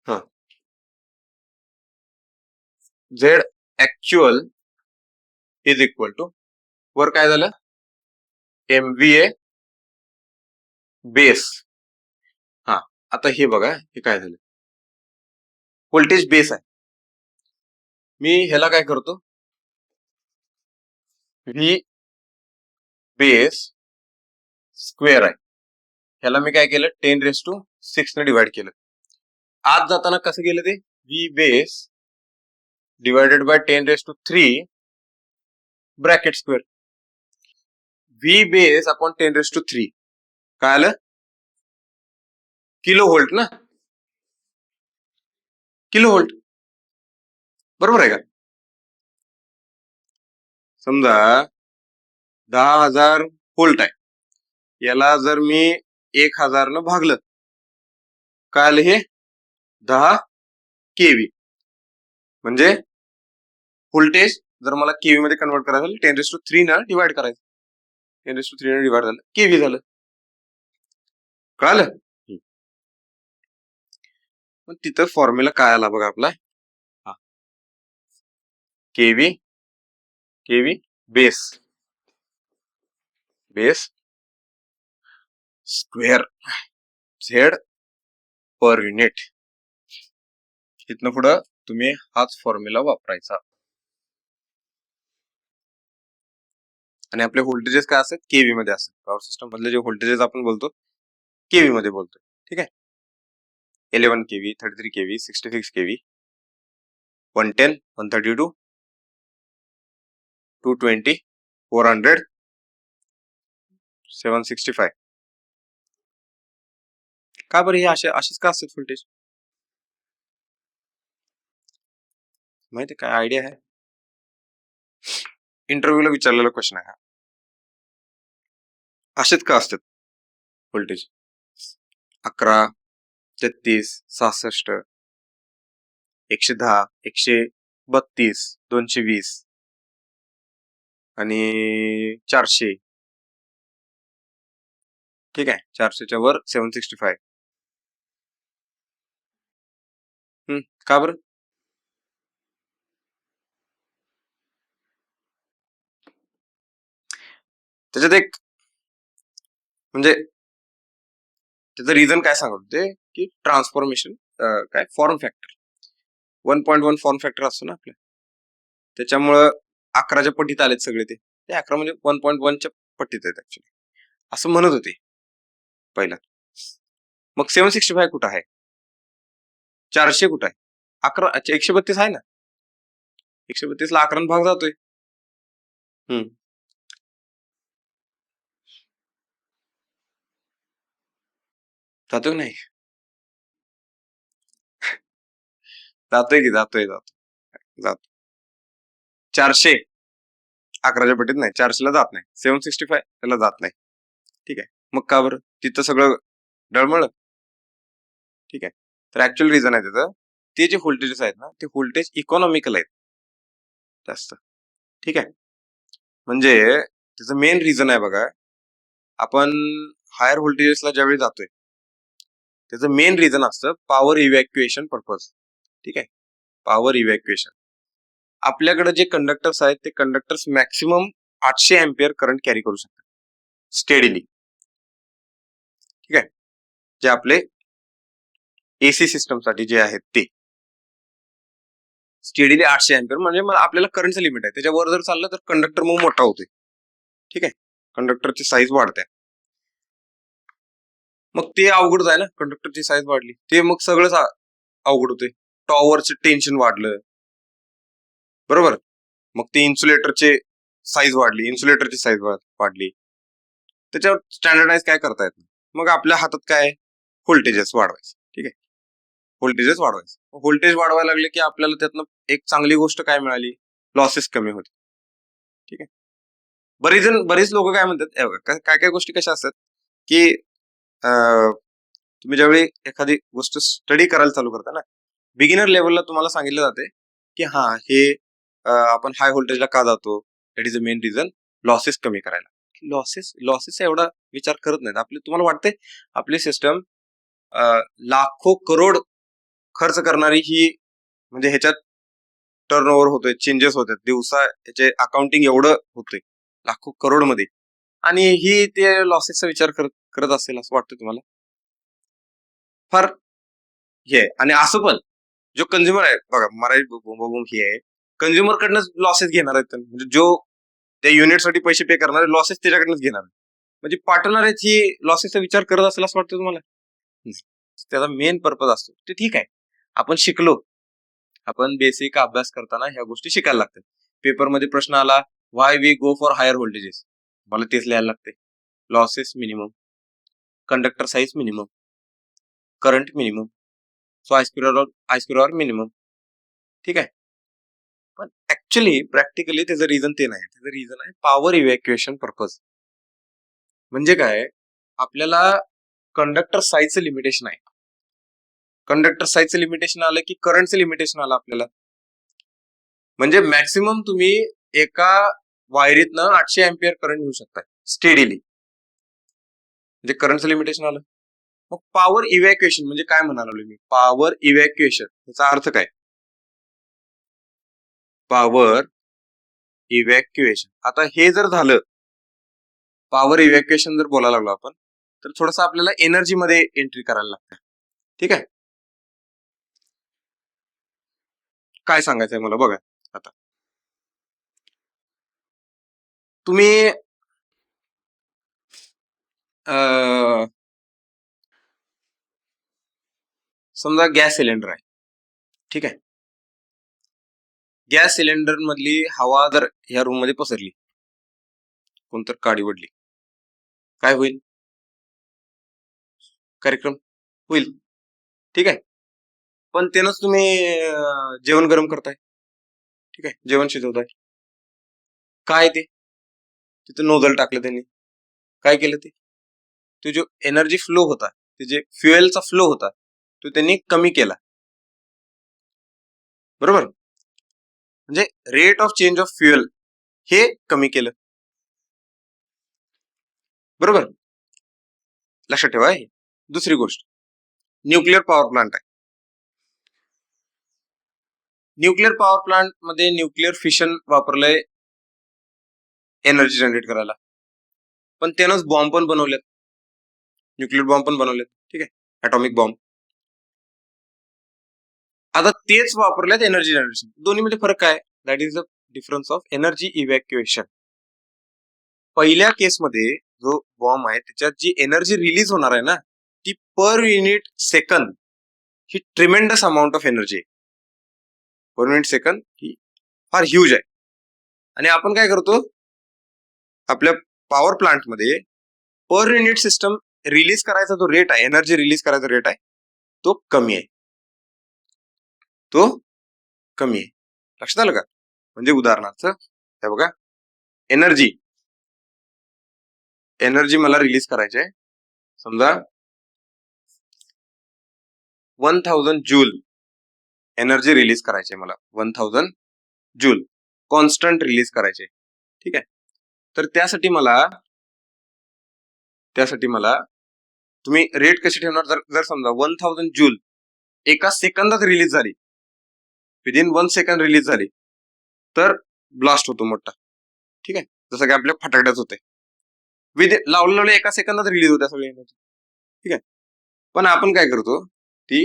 हा Z actual is equal to वर काय झालं एमव्हीए बेस हा आता हे बघा हे काय झालं व्होल्टेज बेस आहे मी ह्याला काय करतो व्ही बेस स्क्वेअर आहे ह्याला मी काय केलं 10⁶ ने डिवाइड केलं आज जाताना कसं गेलं ते V base divided bye 10⁵ bracket square V base upon 10⁵ काय आलं किलो व्होल्ट ना किलो व्होल्ट बरोबर आहे का समजा 10,000 व्होल्ट आहे याला जर मी 1,000 न भागलं काय आलं हे 10 केव्ही म्हणजे व्होल्टेज जर मला केव्ही मध्ये कन्वर्ट करायचं 10⁵ न डिवाइड करायचं 10⁵ ने डिवाइड झालं केव्ही झालं कळालं मग तिथं फॉर्म्युला काय आला बघा आपला kV kV base base square Z per unit इथनं पुढं तुम्ही हाच फॉर्म्युला वापरायचा आणि आपले व्होल्टेजेस काय असतात केव्ही मध्ये असतात पॉवर सिस्टम मधले जे व्होल्टेजेस आपण बोलतो केव्ही मध्ये बोलतो ठीक आहे 11 केव्ही 33 केव्ही 66 केव्ही 110 132 220 400 765 का बरं हे अशीच का असतात व्होल्टेज माहिती काय आयडिया आहे इंटरव्ह्यूला विचारलेला क्वेश्चन आहे असेच का असतात व्होल्टेज 11 33 66 110 132 220 आणि 400 ठीक आहे 400च्या वर 765 का बरं त्याच्यात एक म्हणजे त्याचं रिझन काय सांगत होते की ट्रान्सफॉर्मेशन काय फॉर्म फॅक्टर 1.1 फॉर्म फॅक्टर असतो ना आपल्या, त्याच्यामुळं 11च्या पटीत आलेत सगळे ते 11 म्हणजे 1.1च्या पटीत आहेत ऍक्च्युली, असं म्हणत होते पहिला. मग 765 कुठं आहे, 400 कुठं आहे, 11 132 आहे ना, 132 ला 11 भाग जातोय. जातोय नाही, जातोय की जातो 400 11च्या पटीत नाही, 400 ला जात नाही, 765 त्याला जात नाही. ठीक आहे, मग का बरं, तिथं सगळं डळमळ. ठीक आहे, तर ऍक्च्युअल रिझन आहे त्याचं, ते जे व्होल्टेजेस आहेत ना ते व्होल्टेज इकॉनॉमिकल आहेत जास्त. ठीक आहे, म्हणजे त्याचं मेन रिझन आहे बघा, आपण हायर व्होल्टेजेसला ज्यावेळी जातोय त्याचं मेन रिझन असतं पॉवर इव्हॅक्युएशन पर्पज. ठीक आहे, पॉवर इव्हॅक्युएशन. आपल्याकडे जे कंडक्टर्स आहेत ते conductors maximum 800 ampere current carry करू शकतात स्टेडीली. ठीक आहे, जे आपले एसी सिस्टम साठी जे आहेत ते स्टेडीली 800 अँपिअर, म्हणजे आपल्याला करंटचं लिमिट आहे, त्याच्यावर जर चाललं तर कंडक्टर मग मोठा होतोय. ठीक आहे, कंडक्टरची साईज वाढते. मग ते अवघड आहे ना, कंडक्टरची साईज वाढली ते मग सगळंच अवघड होते. टॉवरचे टेन्शन वाढलं, बरोबर, मग ते इन्सुलेटरची साईज वाढली, त्याच्यावर स्टँडर्डाइज काय करता येत नाही. मग आपल्या हातात काय, व्होल्टेजेस वाढवायचे. ठीक आहे, व्होल्टेज वाढवायला लागले की आपल्याला त्यातनं एक चांगली गोष्ट काय मिळाली, लॉसेस कमी होते. ठीक आहे, बरेच लोक काय म्हणतात, काय काय गोष्टी कशा असतात की तुम्ही ज्यावेळी एखादी गोष्ट स्टडी करायला चालू करता ना, बिगिनर लेवलला तुम्हाला सांगितलं जाते की हा हे आपण हाय व्होल्टेजला का जातो, that is a main reason, losses कमी करायला. लॉसेस एवढा विचार करत नाहीत आपले. तुम्हाला वाटते आपली सिस्टम लाखो करोड खर्च करणारी ही, म्हणजे ह्याच्यात टर्नओव्हर होतोय, चेंजेस होतात दिवसा, याचे अकाउंटिंग एवढं होतंय लाखो करोड मध्ये, आणि ही ते लॉसेसचा विचार करत असेल असं वाटतं तुम्हाला? फार हे आहे. आणि असं पण जो कंझ्युमर आहे बघा, मराठी बघून हे आहे, कंझ्युमर कडनंच लॉसेस घेणार आहेत, म्हणजे जो त्या युनिटसाठी पैसे पे करणार लॉसेस त्याच्याकडनंच घेणार, म्हणजे पार्टनर आहेत ही लॉसेसचा विचार करत असेल असं वाटतं तुम्हाला? त्याचा मेन पर्पज असतो ते. ठीक आहे, आपण शिकलो, आपण बेसिक अभ्यास करताना ह्या गोष्टी शिकायला लागतात. पेपरमध्ये प्रश्न आला, why we go for higher voltages, मला तेच लिहायला लागते. Losses minimum, conductor size minimum, current minimum, so I square minimum. ठीक आहे, पण ऍक्च्युली प्रॅक्टिकली त्याचं रिझन ते नाही, त्याचं रिझन आहे पॉवर इव्हॅक्युएशन पर्पज. म्हणजे काय, आपल्याला कंडक्टर साईजचं लिमिटेशन आहे. कंडक्टर साईजचं लिमिटेशन आलं की करंटचं लिमिटेशन आलं आपल्याला. म्हणजे मॅक्सिमम तुम्ही एका वायरीतनं 800 अँपिअर करंट घेऊ शकता स्टेडीली, म्हणजे करंटचं लिमिटेशन आलं. मग पॉवर इव्हॅक्युएशन म्हणजे काय म्हणालो मी, पॉवर इव्हॅक्युएशन याचा अर्थ काय, पॉवर इव्हॅक्युएशन. आता हे जर झालं, पॉवर इव्हॅक्युएशन जर बोलायला लागलो आपण, तर थोडंसं आपल्याला एनर्जी मध्ये एंट्री करायला लागतं. ठीक आहे, काय सांगायचंय मला बघा. आता तुम्ही समजा गॅस सिलेंडर आहे. ठीक आहे, गॅस सिलेंडर मधली हवा जर ह्या रूम मध्ये पसरली, कोणतर काडी वडली, काय होईल, कार्यक्रम होईल. ठीक आहे, पण त्यानंच तुम्ही जेवण गरम करताय. ठीक आहे, जेवण शिजवताय, काय ते तिथे नोझल टाकलं त्यांनी, काय केलं ते जो एनर्जी फ्लो होता, ते जे फ्युएलचा फ्लो होता तो त्यांनी कमी केला, बरोबर, म्हणजे rate of change of fuel हे कमी केलं, बरोबर, लक्षात ठेवा. दुसरी गोष्ट, न्यूक्लिअर पॉवर प्लांट आहे. न्यूक्लिअर पॉवर प्लांट मध्ये न्यूक्लिअर फिशन वापरलंय एनर्जी जनरेट करायला. पण त्यानंच बॉम्ब पण बनवलेत, न्यूक्लिअर बॉम्ब पण बनवलेत, ठीक आहे, ॲटॉमिक बॉम्ब. आता तेच वापरल्यात एनर्जी जनरेशन. दोन्हीमध्ये फरक काय? That is the difference of energy evacuation. पहिल्या केसमध्ये जो बॉम्ब आहे त्याच्यात जी एनर्जी रिलीज होणार आहे ना, ती पर युनिट सेकंद ही ट्रिमेंडस अमाऊंट ऑफ एनर्जी आहे. पर युनिट सेकंद ही फार ह्यूज आहे. आणि आपण काय करतो, आपल्या पॉवर प्लांटमध्ये पर युनिट सिस्टम रिलीज करायचा जो रेट आहे, एनर्जी रिलीज करायचा रेट आहे, तो कमी आहे, तो कमी आहे. लक्षात आलं का? म्हणजे उदाहरणार्थ हे बघा, एनर्जी एनर्जी मला रिलीज करायची आहे, समजा 1000 जूल एनर्जी रिलीज करायची आहे मला, 1000 जूल कॉन्स्टंट रिलीज करायचे, ठीक आहे. तर त्यासाठी मला तुम्ही रेट कशी ठेवणार? जर समजा 1000 जूल एका सेकंदात रिलीज झाली, विदिन 1 सेकंद रिलीज झाली, तर ब्लास्ट होतो मोठा, ठीक आहे, जसं की आपल्या फटाकड्यात होते. लावलं एका सेकंदात रिलीज होते सगळी एनर्जी, ठीक आहे. पण आपण काय करतो, ती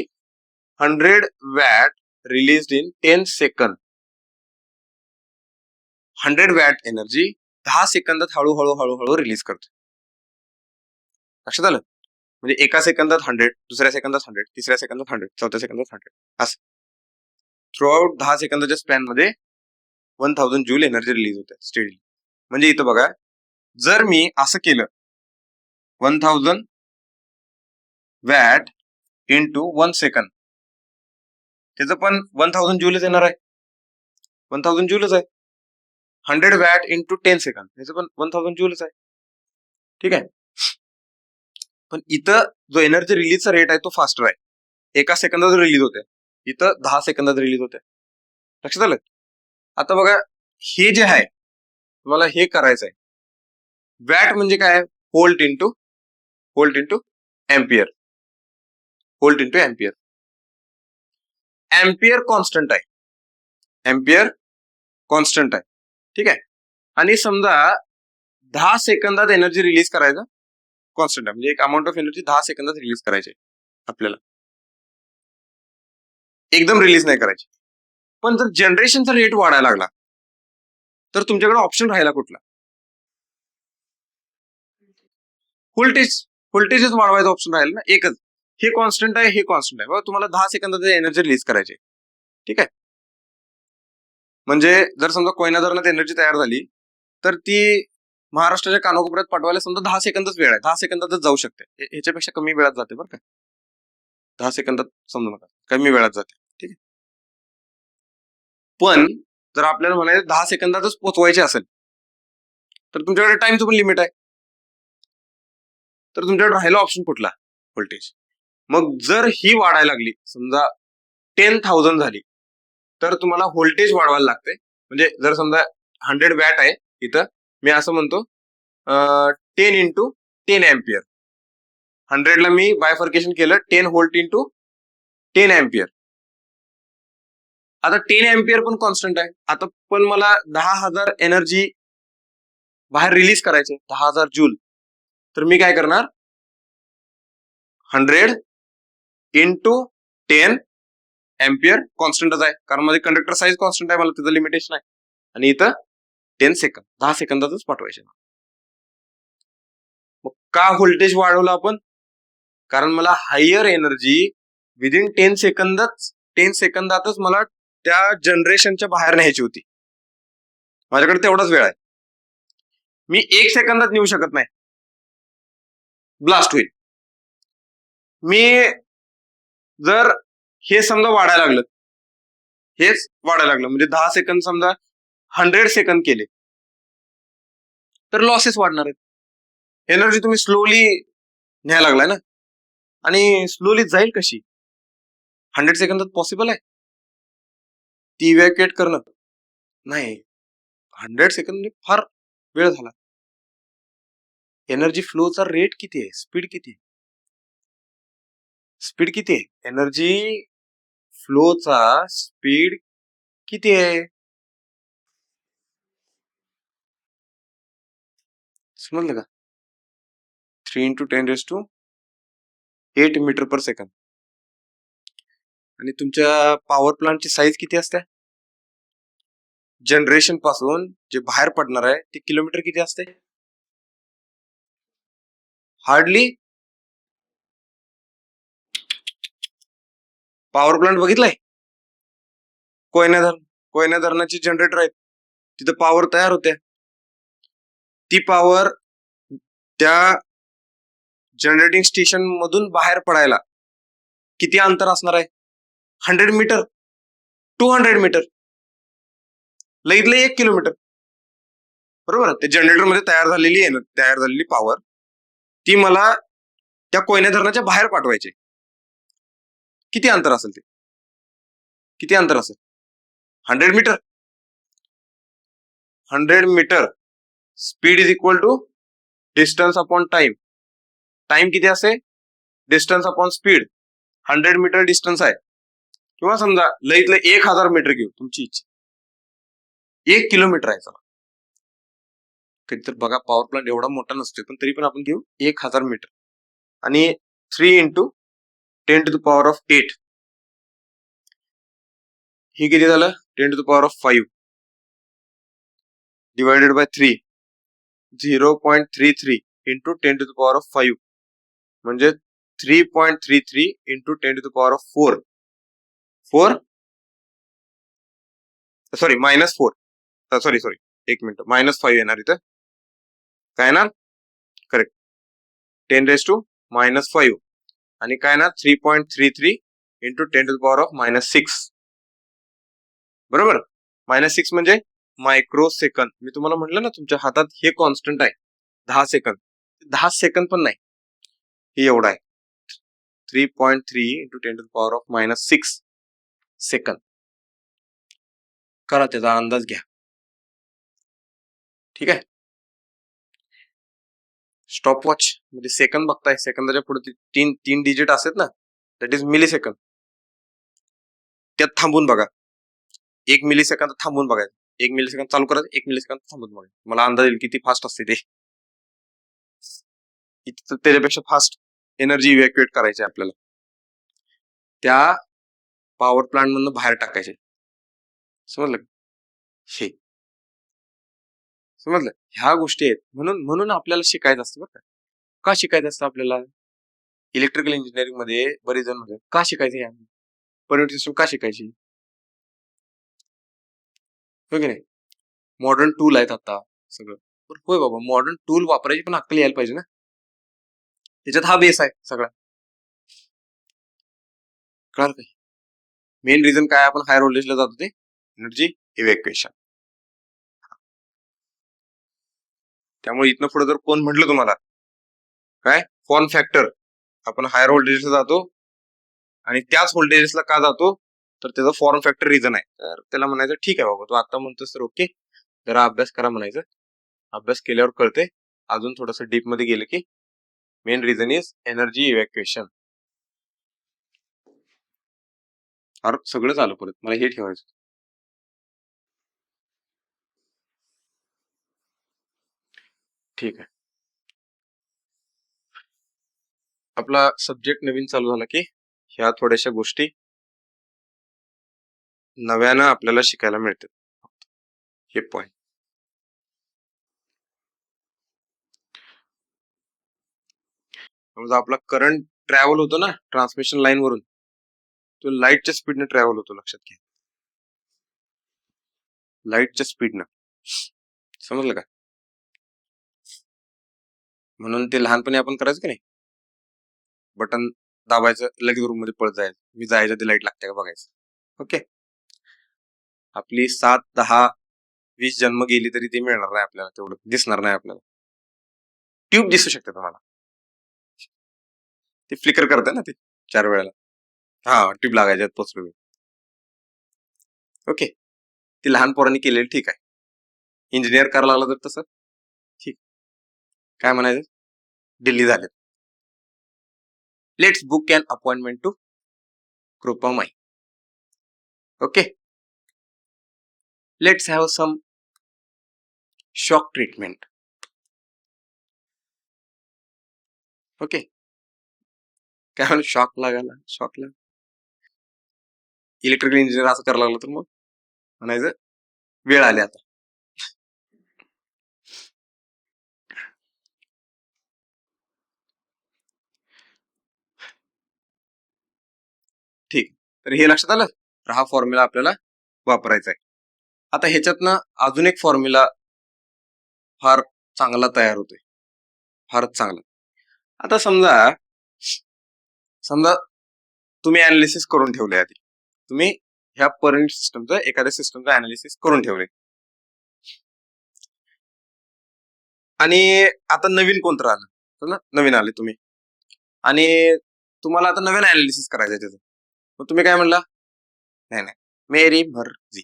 100 watt release in 10 second, 100 watt energy 10 सेकंदात हळूहळू रिलीज करतो. लक्षात आलं? म्हणजे एका सेकंदात 100, दुसऱ्या सेकंदात 100, तिसऱ्या सेकंदात 100, चौथ्या सेकंदात 100, असं थ्रू आउट 10 सेकंदाच्या स्पॅन मध्ये 1000 जूल एनर्जी रिलीज होते स्टेडली. म्हणजे इथं बघा, जर मी असं केलं 1000 वॅट इंटू 1 सेकंद, त्याचं पण 1000 जूलच येणार आहे, 1000 जूलच आहे. 100 वॅट इंटू 10 सेकंद, त्याचं पण 1000 जूलच आहे, ठीक आहे. पण इथं जो एनर्जी रिलीजचा रेट आहे तो फास्टर आहे, एका सेकंदात रिलीज होते, इथं 10 सेकंदात रिलीज होते. लक्षात आलं? आता बघा, हे जे आहे तुम्हाला हे करायचं आहे, वॅट म्हणजे काय? Volt into ampere, volt into ampere. Ampere constant आहे, एम्पियर कॉन्स्टंट आहे, ठीक आहे. आणि समजा 10 सेकंदात एनर्जी रिलीज करायचं कॉन्स्टंट आहे, म्हणजे एक अमाऊंट ऑफ एनर्जी 10 सेकंदात रिलीज करायची आपल्याला, एकदम रिलीज नाही करायची. पण जर जनरेशनचा रेट वाढायला लागला तर तुमच्याकडे ऑप्शन राहिला कुठला? व्होल्टेजच वाढवायचा ऑप्शन राहील ना, एकच. हे कॉन्स्टंट आहे, हे कॉन्स्टंट आहे, बघा तुम्हाला 10 सेकंदात एनर्जी रिलीज करायची, ठीक आहे. म्हणजे जर समजा कोयना धरणात एनर्जी तयार झाली तर ती महाराष्ट्राच्या कानाकोपऱ्यात पाठवायला समजा 10 सेकंदच वेळ आहे, 10 सेकंदातच जाऊ शकते, ह्याच्यापेक्षा कमी वेळात जाते बरं का, 10 सेकंदात समजू नका, कमी वेळात जाते, ठीक आहे. पण जर आपल्याला म्हणायचं 10 सेकंदातच पोहोचवायचे असेल तर तुमच्याकडे टाइमचं पण लिमिट आहे, तर तुमच्याकडे राहिला ऑप्शन कुठला? व्होल्टेज. मग जर ही वाढायला लागली, समजा 10,000 झाली, तर तुम्हाला व्होल्टेज वाढवायला लागते. म्हणजे जर समजा 100 वॅट आहे, इथं मी असं म्हणतो 10 इंटू 10 एम्पियर, 100 ला मी बायफर्केशन केलं 10 व्होल्ट इंटू 10 एम्पियर. आता 10 एम्पियर पण कॉन्स्टंट आहे, आता पण मला 10,000 एनर्जी बाहेर रिलीज करायचे, 10,000 जूल, तर मी काय करणार, 100 इंटू 10 एम्पियर कॉन्स्टंटच आहे, कारण माझे कंडक्टर साईज कॉन्स्टंट आहे, मला त्याचं लिमिटेशन आहे. आणि इथं 10 सेकंद, 10 सेकंदातच पाठवायचे. मग का व्होल्टेज वाढवलं आपण? कारण मला हायर एनर्जी विदिन 10 सेकंदातच मला त्या जनरेशनच्या बाहेर न्यायची होती, माझ्याकडे तेवढाच वेळ आहे, मी 1 सेकंदात नेऊ शकत नाही, ब्लास्ट होईल. मी जर हे समजा वाढायला लागलं, हेच वाढायला लागलं, म्हणजे 10 सेकंद समजा 100 सेकंद केले, तर लॉसेस वाढणार आहेत. एनर्जी तुम्ही स्लोली न्यायला लागलाय ना, आणि स्लोली जाईल कशी? 100 सेकंदात पॉसिबल आहे ती इव्हॅक्युएट करणं? नाही, 100 सेकंद फार वेळ झाला. एनर्जी फ्लोचा रेट किती आहे, स्पीड किती आहे, एनर्जी फ्लोचा स्पीड किती आहे, समजलं का? 3 × 10⁸ मीटर पर सेकंद. आणि तुमच्या पॉवर प्लांटची साईज किती असते? जनरेशन पासून जे बाहेर पडणार आहे ते किलोमीटर किती असते? हार्डली. पॉवर प्लांट बघितलाय? कोयना धरणाचे जनरेटर आहेत, तिथं पॉवर तयार होते. ती पॉवर त्या जनरेटिंग स्टेशन मधून बाहेर पडायला किती अंतर असणार आहे? 100 मीटर, 200 मीटर, लईतले 1 किलोमीटर. बरोबर. ते जनरेटर मध्ये तयार झालेली पॉवर ती मला त्या कोयना धरणाच्या बाहेर पाठवायची. किती अंतर असेल ते? किती अंतर असेल? 100 metre. 100 metre speed is equal to distance upon time. Time किती असेल? Distance upon speed. 100 metre distance आहे, किंवा समजा लईतलं 1000 मीटर घेऊ, तुमची इच्छा. 1 किलोमीटर आहे. चला, कधीतर बघा पॉवर प्लांट एवढा मोठा नसतो, पण तरी पण आपण घेऊ 1000 मीटर. आणि 3 × 10⁸. हे किती झालं? 10⁵ डिवायडेड बाय 3. 0.33 × 10⁵. म्हणजे 3.33 × 10⁴. 4 सॉरी -4. सॉरी 1 मिनिट, -5 येणार इथं. काय येणार? करेक्ट. 10⁻⁻5 आणि काय ना 3.33 × 10⁻⁻6. बरोबर. -6 म्हणजे मायक्रो सेकंद. मी तुम्हाला म्हटलं ना, तुमच्या हातात हे कॉन्स्टंट आहे 10 सेकंद. 10 सेकंद पण नाही, हे एवढं आहे. 3.3 × 10⁻⁻6 सेकंद. करा, त्याचा अंदाज घ्या. ठीक आहे. स्टॉप वॉच म्हणजे सेकंद बघताय, सेकंदाच्या पुढे तीन डिजिट असतात ना, दॅट इज मिली सेकंद. त्यात थांबून बघा. 1 मिली सेकंद थांबून बघायचं. 1 मिली सेकंद चालू करायचं, 1 मिली सेकंद थांबून बघायचं. मला अंदाज येईल किती फास्ट असते ते. त्याच्यापेक्षा फास्ट एनर्जी इव्हॅक्युएट करायची आपल्याला, त्या पॉवर प्लांट मधून बाहेर टाकायचे. समजलं? हे समजलं? ह्या गोष्टी आहेत. म्हणून आपल्याला शिकायचं असतं. बरं का शिकायचं असतं आपल्याला? इलेक्ट्रिकल इंजिनिअरिंग मध्ये बरेच जण म्हणतात का शिकायचं? पॉवर सिस्टम का शिकायची? हो की नाही? मॉडर्न टूल आहेत आता सगळं. होय बाबा, मॉडर्न टूल वापरायची पण अक्कल यायला पाहिजे ना. त्याच्यात हा बेस आहे सगळा. कळलं काय? मेन रिझन काय? आपण हायर व्होल्टेजला जातो ते एनर्जी इव्हॅक्युएशन. त्यामुळे इथनं पुढे जर कोण म्हटलं तुम्हाला काय फॉर्म फॅक्टर, आपण हायर व्होल्टेजला जातो आणि त्याच व्होल्टेजेसला का जातो, तर त्याचं फॉर्म फॅक्टर रिझन आहे. तर त्याला म्हणायचं ठीक आहे बाबा, तू आता म्हणतोस तर ओके, जरा अभ्यास करा म्हणायचं. अभ्यास केल्यावर कळते. अजून थोडस डीप मध्ये गेलं की main reason is energy evacuation. अरे सगळं चालू परत, मला हे ठेवायचं. ठीक आहे. आपला सब्जेक्ट नवीन चालू झाला की ह्या थोड्याशा गोष्टी नव्यानं आपल्याला शिकायला मिळतात. हे पॉइंट. समजा आपला करंट ट्रॅव्हल होतो ना ट्रान्समिशन लाईन वरून, तो लाईटच्या स्पीडने ट्रॅव्हल होतो. लक्षात घ्या, लाईटच्या स्पीडनं. समजलं का? म्हणून ते लहानपणी आपण करायचं की नाही, बटन दाबायचं, लगेच रूम मध्ये पळत जायचं. मी जायचं ते लाईट लागते का बघायचं. ओके. आपली 7, 10, 20 जन्म गेली तरी ते मिळणार नाही आपल्याला, तेवढं दिसणार नाही आपल्याला. ट्यूब दिसू शकते तुम्हाला, ते फ्लिकर करते ना ते 4 वेळेला. हा, ट्यूब लागायच्यात पोचलो मी. ओके. ती लहान पोरांनी केलेली ठीक आहे. इंजिनियर करायला लागला तर तसं ठीक. काय म्हणायचं? दिल्ली झाले. Let's book an appointment to Kripamai. Okay. Let's have some shock treatment. Okay, काय म्हणून शॉक लागायला, शॉकला इलेक्ट्रिकल इंजिनियर असं करायला लागलं तर मग म्हणायचं वेळ आली आता. ठीक, तर हे लक्षात आलं. तर हा फॉर्म्युला आपल्याला वापरायचा आहे. आता ह्याच्यातनं अजून एक फॉर्म्युला फार चांगला तयार होतोय, फारच चांगला. आता समजा समजा तुम्ही अनालिसिस करून ठेवले आधी, तुम्ही ह्या पर युनिट सिस्टमचं एखाद्या सिस्टमचं अनालिसिस करून ठेवले, आणि आता नवीन कोणतं आलं ना, नवीन आले तुम्ही, आणि तुम्हाला आता नवीन अनालिसिस करायचं आहे त्याचं. मग तुम्ही काय म्हणला, नाही नाही मेरी मर्जी.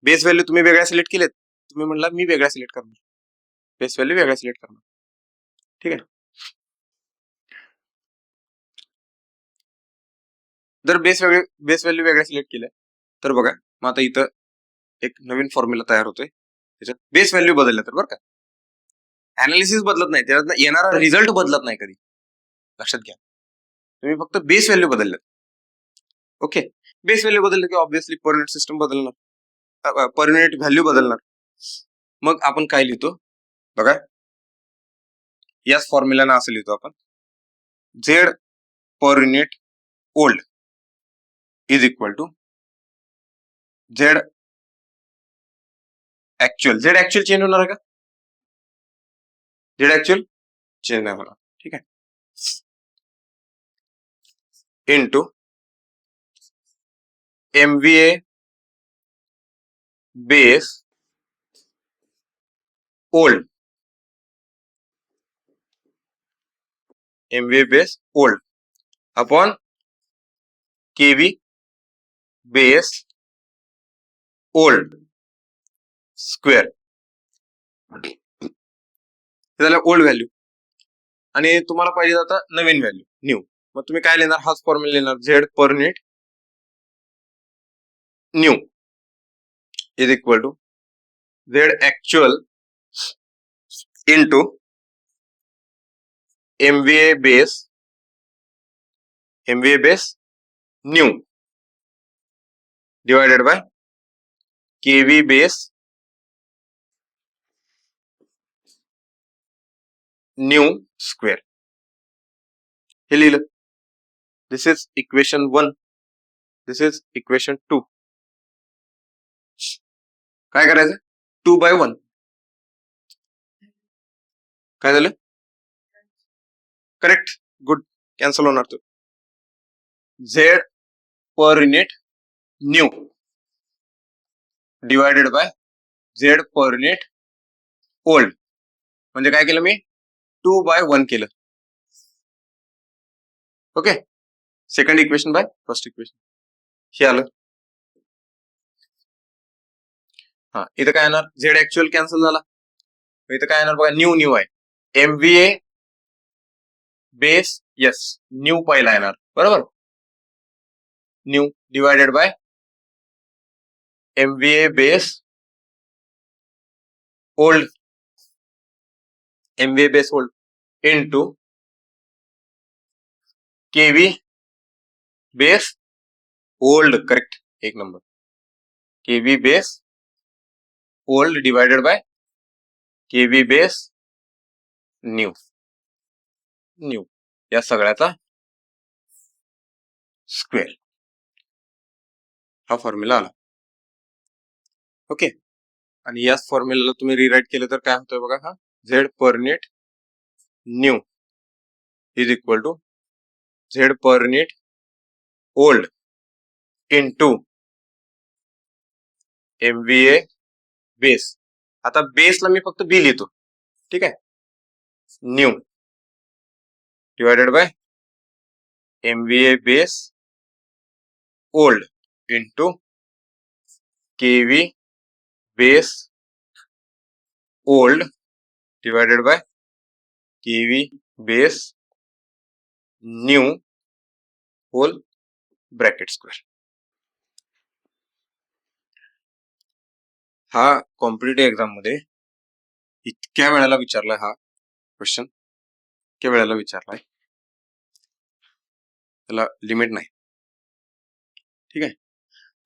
बेस व्हॅल्यू तुम्ही वेगळ्या सिलेक्ट केलेत, तुम्ही म्हणला मी वेगळ्या सिलेक्ट करणार, बेस व्हॅल्यू वेगळ्या सिलेक्ट करणार. ठीक आहे. जर बेस व्हॅल्यू वेगळ्या सिलेक्ट केल्या तर बघा, मग आता इथं एक नवीन फॉर्म्युला तयार होतोय. त्याच्यात बेस व्हॅल्यू बदलल्या तर बरं का, अनालिसिस बदलत नाही, त्याच्यात येणारा रिझल्ट बदलत नाही कधी, लक्षात घ्या. तुम्ही फक्त बेस व्हॅल्यू बदलल्यात. ओके, बेस व्हॅल्यू बदललं की ऑब्व्हियसली पर युनिट सिस्टम बदलणार, पर युनिट व्हॅल्यू बदलणार. मग आपण काय लिहितो बघा, याच फॉर्म्युलानं असं लिहितो आपण, Z per unit old is equal to Z actual. Z actual change होणार आहे का? झेड ऍक्च्युअल चेंज नाही होणार. ठीक आहे, into MVA base old, MVA base old upon KV base old square. झालं ओल्ड व्हॅल्यू, आणि तुम्हाला पाहिजे आता नवीन व्हॅल्यू न्यू. मग तुम्ही काय लिहिणार, हाच फॉर्म्युला लिहिणार, Z per unit new is equal to Z actual into MVA base new divided by KV base new square. हे लिहिलं. This is equation 1, this is equation 2. काय करायचं, 2/1 काय झालं, करेक्ट, गुड, कॅन्सल होणार तो. Z per unit new divided bye Z per unit old. म्हणजे काय केलं मी, 2/1 केलं. Okay, second equation by first equation हे आलं. हा, इथं काय येणार, झेड ऍक्च्युअल कॅन्सल झाला, इथं काय येणार बघा, न्यू न्यू आहे, MVA बेस, यस न्यू पहिला येणार, बरोबर, new divided by MVA base old, MVA base old into KV base old, correct, एक number, KV base old divided by KV base new, new या सगळ्याचा स्क्वेअर. हा formula आला. Okay, आणि याच फॉर्म्युलाला तुम्ही रिराईट केलं तर काय होतं बघा, हा Z per unit new is equal to Z per unit old into MVA base. आता बेसला मी फक्त बी लिहितो, ठीक आहे, new divided by MVA base old into KV base old divided by KV base new whole bracket square. हा competitive exam मध्ये इतक्या वेळेला विचारला हा क्वेश्चन, इतक्या वेळेला विचारलाय, त्याला लिमिट नाही. ठीक आहे.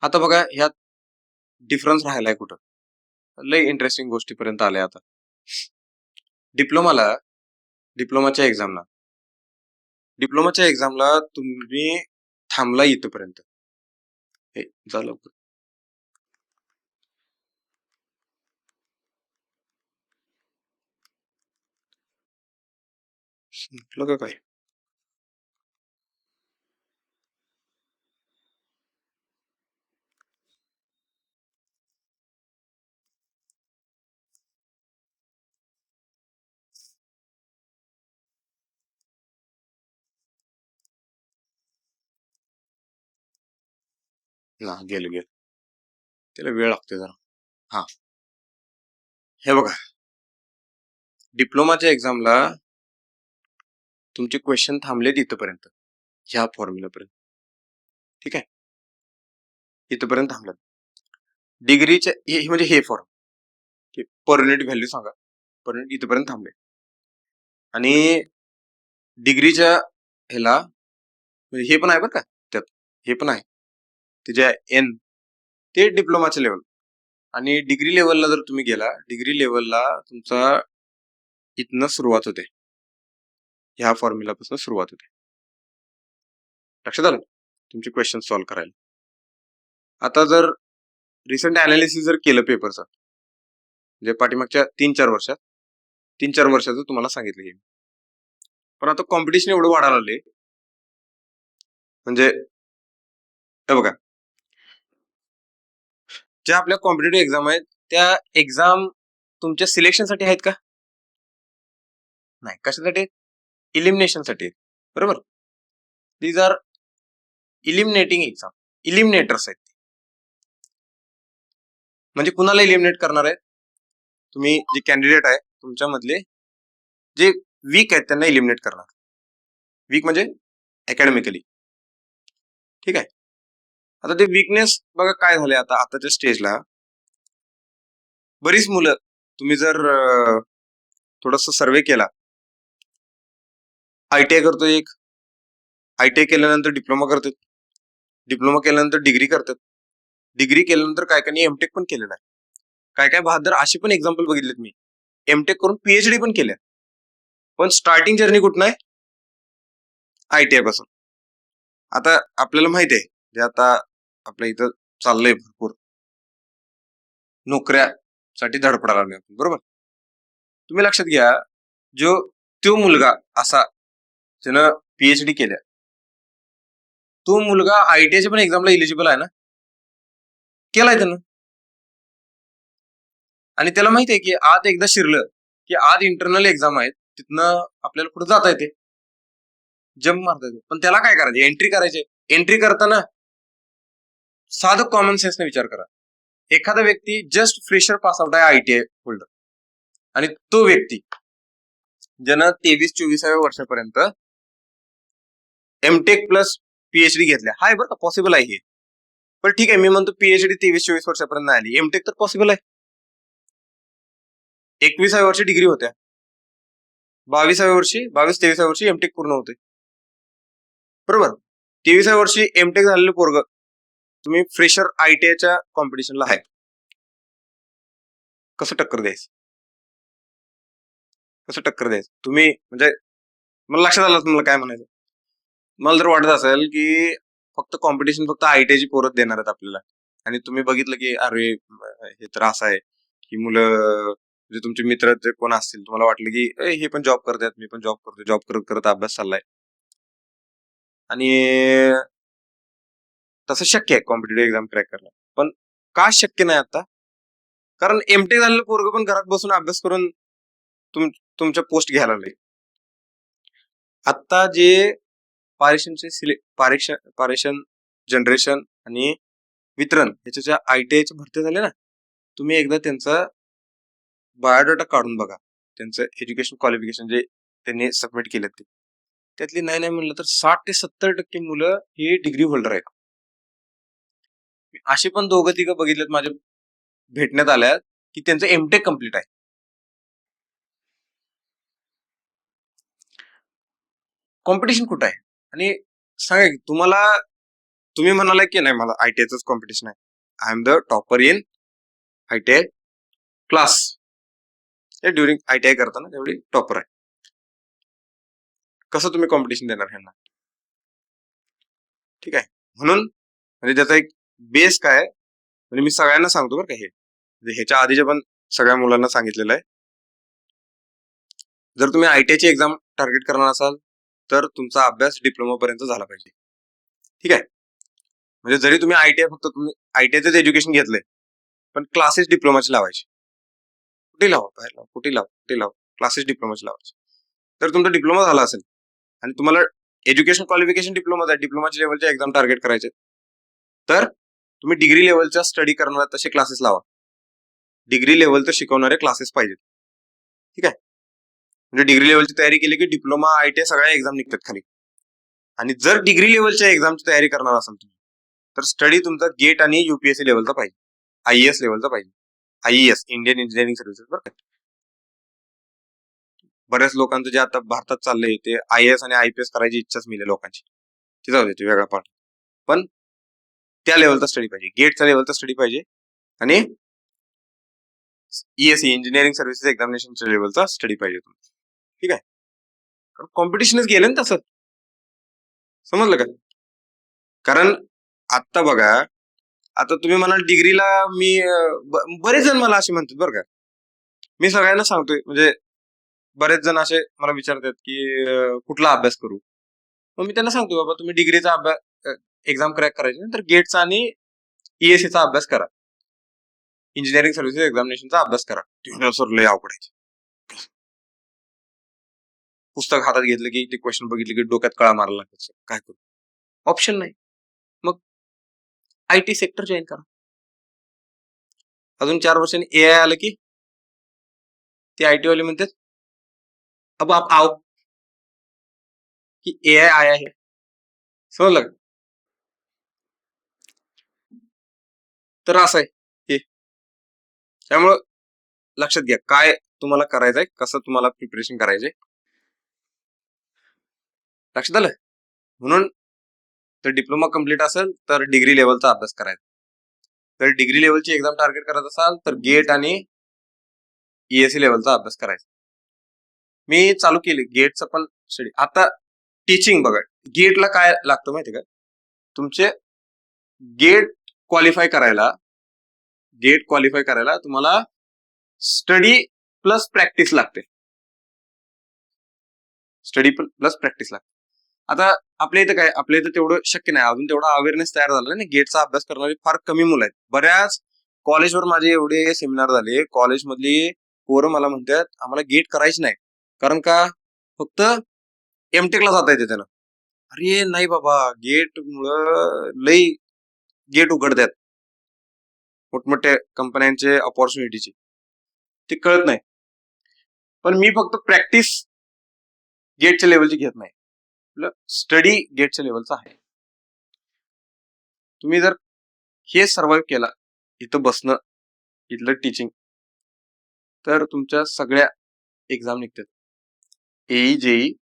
आता बघा ह्यात डिफरन्स राहिलाय कुठं, लय इंटरेस्टिंग गोष्टीपर्यंत आले आता. डिप्लोमाच्या एक्झामला तुम्ही थांबला इथपर्यंत. हे झालं संपलं का काय? ना गेलं त्याला वेळ लागतोय जरा. हा, हे बघा, डिप्लोमाच्या एक्झामला तुमचे क्वेश्चन थांबलेत इथपर्यंत, ह्या फॉर्म्युलापर्यंत. ठीक आहे, इथपर्यंत थांबलेत. डिग्रीचे म्हणजे हे फॉर्म पर युनिट व्हॅल्यू सांगा, पर युनिट इथपर्यंत थांबले. आणि डिग्रीच्या ह्याला म्हणजे हे पण आहे बरं का, त्यात हे पण आहे त्याच्या एन, ते डिप्लोमाच्या लेवल. आणि डिग्री लेवलला जर तुम्ही गेला, डिग्री लेवलला तुमचा इथनं सुरुवात होते, ह्या फॉर्म्युलापासून सुरुवात होते. लक्षात आलं तुमचे क्वेश्चन सॉल्व्ह करायला. आता जर रिसेंट अनालिसिस जर केलं पेपरचं, म्हणजे पाठीमागच्या 3-4 वर्षाचं तुम्हाला सांगितलं हे. पण आता कॉम्पिटिशन एवढं वाढायला लागले, म्हणजे हे बघा, ज्या आपल्या कॉम्पिटेटिव्ह एक्झाम आहेत त्या एक्झाम तुमच्या सिलेक्शनसाठी आहेत का? नाही. कशासाठी? इलिमिनेशनसाठी. बरोबर. दीज आर इलिमिनेटिंग एक्झाम, इलिमिनेटर्स आहेत. म्हणजे कुणाला इलिमिनेट करणार आहे? तुम्ही जे कॅन्डिडेट आहे तुमच्यामधले जे वीक आहेत त्यांना इलिमिनेट करणार. वीक म्हणजे अकॅडमिकली. ठीक आहे. आता ते वीकनेस बघा काय झाले आता आताच्या स्टेजला. बरीच मुलं, तुम्ही जर थोडस सर्वे केला, ITI करतो एक, ITI केल्यानंतर डिप्लोमा करतात, डिप्लोमा केल्यानंतर डिग्री करतात, डिग्री केल्यानंतर काय काय एमटेक पण केलेला आहे. काय बहादर असे पण एक्झाम्पल बघितलेत मी, एमटेक करून PhD पण केल्या. पण स्टार्टिंग जर्नी कुठं आहे? ITI पासून. आता आपल्याला माहिती आहे, जे आता आपल्या इथं चाललंय भरपूर नोकऱ्यासाठी धडपडायला लागले, बरोबर. तुम्ही लक्षात घ्या, तो मुलगा असा ज्यानं PhD केल्या, तो मुलगा ITIच्या पण एक्झामला इलिजिबल आहे ना, केलाय त्यानं. आणि त्याला माहिती आहे की आज एकदा शिरलं की आज इंटरनल एक्झाम आहेत, तिथनं आपल्याला पुढे जाता येते, जम्प मारता येते. पण त्याला काय करायचे? एंट्री करायचे. एंट्री करताना साधं कॉमन सेन्सने विचार करा. एखादा व्यक्ती जस्ट फ्रेशर पास आउट आहे ITI होल्डर, आणि तो व्यक्ती ज्यानं 23-24व्या वर्षापर्यंत एमटेक प्लस PhD घेतल्या, हाय बरं का, पॉसिबल आहे हे. पण ठीक आहे, मी म्हणतो PhD 23-24 वर्षापर्यंत नाही आली, एमटेक तर पॉसिबल आहे. 21व्या वर्षी डिग्री होत्या, 22-23व्या वर्षी एमटेक पूर्ण होते, बरोबर. 23व्या वर्षी एमटेक झालेलं पोरग तुम्ही फ्रेशर ITIच्या कॉम्पिटिशनला आहे, कसं टक्कर द्यायचं? तुम्ही म्हणजे मला लक्षात आलं तुम्हाला काय म्हणायचं. मला जर वाटत असेल की फक्त कॉम्पिटिशन फक्त ITIची पोरच देणार आहेत आपल्याला, आणि तुम्ही बघितलं की अरे हे तर असं आहे की मुलं जे तुमचे मित्र जे कोण असतील, तुम्हाला वाटलं की हे पण जॉब करतात, मी पण जॉब करतो, जॉब करत करत अभ्यास चाललाय, आणि तसं शक्य आहे कॉम्पिटेटिव्ह एक्झाम क्रॅक करणं. पण का शक्य नाही आता? कारण एमटेक झालेलं पोरग पण घरात बसून अभ्यास करून तुमच्या पोस्ट घ्यायला लागले. आता जे पारेषण जनरेशन आणि वितरण याच्या ज्या ITIच्या भरती झाल्या ना, तुम्ही एकदा त्यांचा बायोडाटा काढून बघा, त्यांचं एज्युकेशन क्वालिफिकेशन जे त्यांनी सबमिट केलं ते, त्यातली नाही म्हणलं तर 60 ते 70% मुलं ही डिग्री होल्डर आहेत. असे पण 2-3 बघितलेत माझ्या भेटण्यात आल्या की त्यांचं एमटेक कम्प्लीट आहे. कॉम्पिटिशन कुठं आहे? आणि सांगा की तुम्ही म्हणाला की नाही मला आयटीआयच कॉम्पिटिशन आहे. I am the topper in ITI class. During ITI करताना तेवढी टॉपर आहे. कसं तुम्ही कॉम्पिटिशन देणार ह्यांना? ठीक आहे. म्हणून म्हणजे त्याचा एक बेस काय आहे, म्हणजे मी सगळ्यांना सांगतो बरं का हे. म्हणजे ह्याच्या आधीच्या पण सगळ्या मुलांना सांगितलेलं आहे. जर तुम्ही आयटीआयची एक्झाम टार्गेट करणार असाल तर तुमचा अभ्यास डिप्लोमा पर्यंत झाला पाहिजे. ठीक आहे. म्हणजे जरी तुम्ही तुम्ही आयटीआयच एज्युकेशन घेतलंय पण क्लासेस डिप्लोमाचे लावायचे. कुठे लावा, बाहेर लावा, कुठे लावा, क्लासेस डिप्लोमाचे लावायचे. तर तुमचा डिप्लोमा झाला असेल आणि तुम्हाला एज्युकेशन क्वालिफिकेशन डिप्लोमाच्या लेवलच्या एक्झाम टार्गेट करायचे तर तुम्ही डिग्री लेवलच्या स्टडी करणार तसे क्लासेस लावा. डिग्री लेवलचं शिकवणारे क्लासेस पाहिजेत. ठीक आहे. म्हणजे डिग्री लेवलची तयारी केली की डिप्लोमा आयटीआय सगळ्या एक्झाम निघतात खाली. आणि जर डिग्री लेवलच्या एक्झामची तयारी करणार असाल तुम्ही तर स्टडी तुमचा गेट आणि युपीएससी लेवलचा पाहिजे, आयईएस लेवलचा पाहिजे. आयईएस इंडियन इंजिनिअरिंग सर्व्हिसेस. बरं का. बऱ्याच लोकांचं जे आता भारतात चाललंय ते आयएएस आणि आयपीएस करायची इच्छाच मिळेल लोकांची. ते जाऊ दे, वेगळा पार्ट. पण त्या लेवलचा स्टडी पाहिजे, गेटच्या लेवलचा स्टडी पाहिजे आणि ईएससी इंजिनिअरिंग सर्व्हिसेस एक्झामिनेशनच्या लेवलचा स्टडी पाहिजे तुम्हाला. ठीक आहे. कारण कॉम्पिटिशनच गेलं ना तसं. समजलं का? कारण आता बघा, आता तुम्ही म्हणाल डिग्रीला मी बरेच जण मला असे म्हणतात बरं का. मी सगळ्यांना सांगतोय, म्हणजे बरेच जण असे मला विचारतात की कुठला अभ्यास करू. मग मी त्यांना सांगतो बाबा तुम्ही डिग्रीचा अभ्यास एक्झाम क्रॅक करायची नंतर गेटचा आणि ईएससीचा अभ्यास करा, इंजिनिअरिंग सर्व्हिसेस एक्झामिनेशनचा अभ्यास करा. सर लय अवघड आहे. पुस्तक हातात घेतलं की ते क्वेश्चन बघितले की डोक्यात कळा मारायला लागतात. काय करू? ऑप्शन नाही. मग आयटी सेक्टर जॉईन करा. अजून 4 वर्षांनी एआय आलं की ते आयटी वाले म्हणतात अब आप आओ की एआय आया है. समजलं का? तर असं आहे हे. त्यामुळं लक्षात घ्या काय तुम्हाला करायचंय, कसं तुम्हाला प्रिपरेशन करायचंय. लक्षात आलं? म्हणून तर डिप्लोमा कम्प्लीट असेल तर डिग्री लेवलचा अभ्यास करायचा. तर डिग्री लेवलची एक्झाम टार्गेट करत असाल तर गेट आणि ईएससी लेवलचा अभ्यास करायचा. मी चालू केली गेटचं पण स्टडी. आता टीचिंग बघा, गेटला काय लागतं माहिती का? तुमचे गेट क्वालिफाय करायला तुम्हाला स्टडी प्लस प्रॅक्टिस लागते. स्टडी प्लस प्रॅक्टिस लागते. आता आपल्या इथं काय, आपल्या इथं तेवढं शक्य नाही, अजून तेवढा अवेअरनेस तयार झाला नाही. गेटचा अभ्यास करणारी फार कमी मुलं आहेत. बऱ्याच कॉलेजवर माझे एवढे सेमिनार झाले, कॉलेजमधली पोरं मला म्हणतात आम्हाला गेट करायची नाही. कारण का? फक्त एमटेकला जाता येते त्यानं. अरे नाही बाबा, गेट मुळे लई गेट उघडतात मोठमोठ्या कंपन्यांचे ऑपॉर्च्युनिटीची, ते कळत नाही. पण मी फक्त प्रॅक्टिस गेटच्या लेवलची घेत नाही, स्टडी गेटच्या लेवलचा आहे. तुम्ही जर हे सर्वाइव्ह केला, इथं बसणं, इथलं टीचिंग, तर तुमच्या सगळ्या एक्झाम निघतात. एई जेई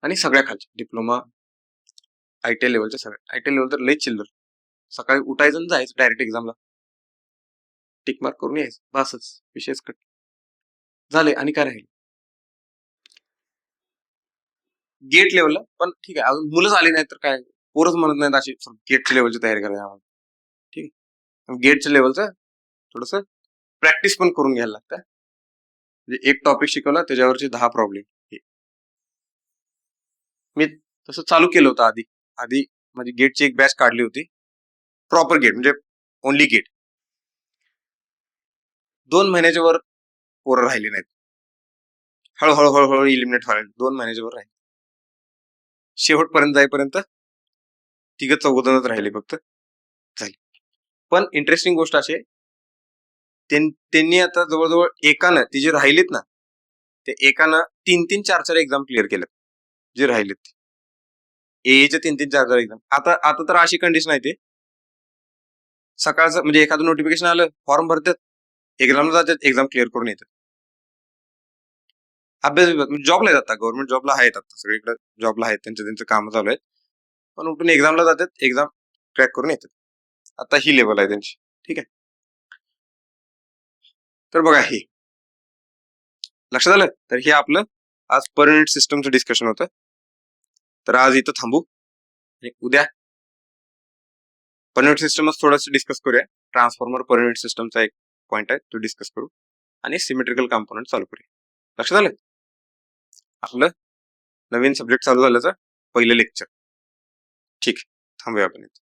आणि सगळ्या खालच्या डिप्लोमा आयटीआय लेवलच्या सगळ्या. आयटीआय लेवल तर लई चिल्लर. सकाळी उठायचं आणि जायचं डायरेक्ट एक्झामला, टिक मार्क करून यायचं, बसच विषयच कट झाले. आणि काय राहील गेट लेवलला. पण ठीक आहे, अजून मुलंच आली नाही तर काय, पोरच म्हणत नाहीत अशी गेटच्या लेवलची तयारी करायला आम्हाला. ठीक आहे. गेटच्या लेवलचं थोडस प्रॅक्टिस पण करून घ्यायला लागतं. म्हणजे एक टॉपिक शिकवला त्याच्यावरचे 10 प्रॉब्लेम. मी तसं चालू केलं होतं आधी माझी गेटची एक बॅच काढली होती, प्रॉपर गेट म्हणजे ओनली गेट. 2 महिन्याच्या वर पोरं राहिली नाहीत. हळूहळू इलिमिनेट व्हायला 2 महिन्याच्या वर राहिले. शेवटपर्यंत जाईपर्यंत 3-4 राहिले फक्त, झाली. पण इंटरेस्टिंग गोष्ट अशी आहे, त्यांनी आता जवळजवळ एकानं ती जी राहिलीत ना, ते एकानं 3-3, 4-4 एक्झाम क्लिअर केल्यात जे राहिलेत. एच्या 3-3, 4-4 एक्झाम. आता तर अशी कंडिशन आहे, ते सकाळचं म्हणजे एखादं नोटिफिकेशन आलं, फॉर्म भरतात, एक्झामला जातात, एक्झाम क्लिअर करून येतात. अभ्यास जॉबला येतात, गव्हर्नमेंट जॉबला आहेत आता सगळीकडे, जॉबला आहेत, त्यांचं काम चालू आहेत, पण उठून एक्झामला जातात, एक्झाम क्रॅक करून येतात. आता ही लेवल आहे त्यांची. ठीक आहे, तर बघा हे लक्षात आलं. तर हे आपलं आज पर युनिट सिस्टमचं डिस्कशन होतं. तर आज इथं थांबू आणि उद्या पर युनिट सिस्टमच थोडंसं डिस्कस करूया. ट्रान्सफॉर्मर पर युनिट सिस्टमचा एक पॉईंट आहे, तो डिस्कस करू आणि सिमेट्रिकल कंपोनंट चालू करूया. लक्षात आलं आपलं नवीन सब्जेक्ट चालू झाल्याचं पहिलं लेक्चर. ठीक, थांबूया आपण इथे.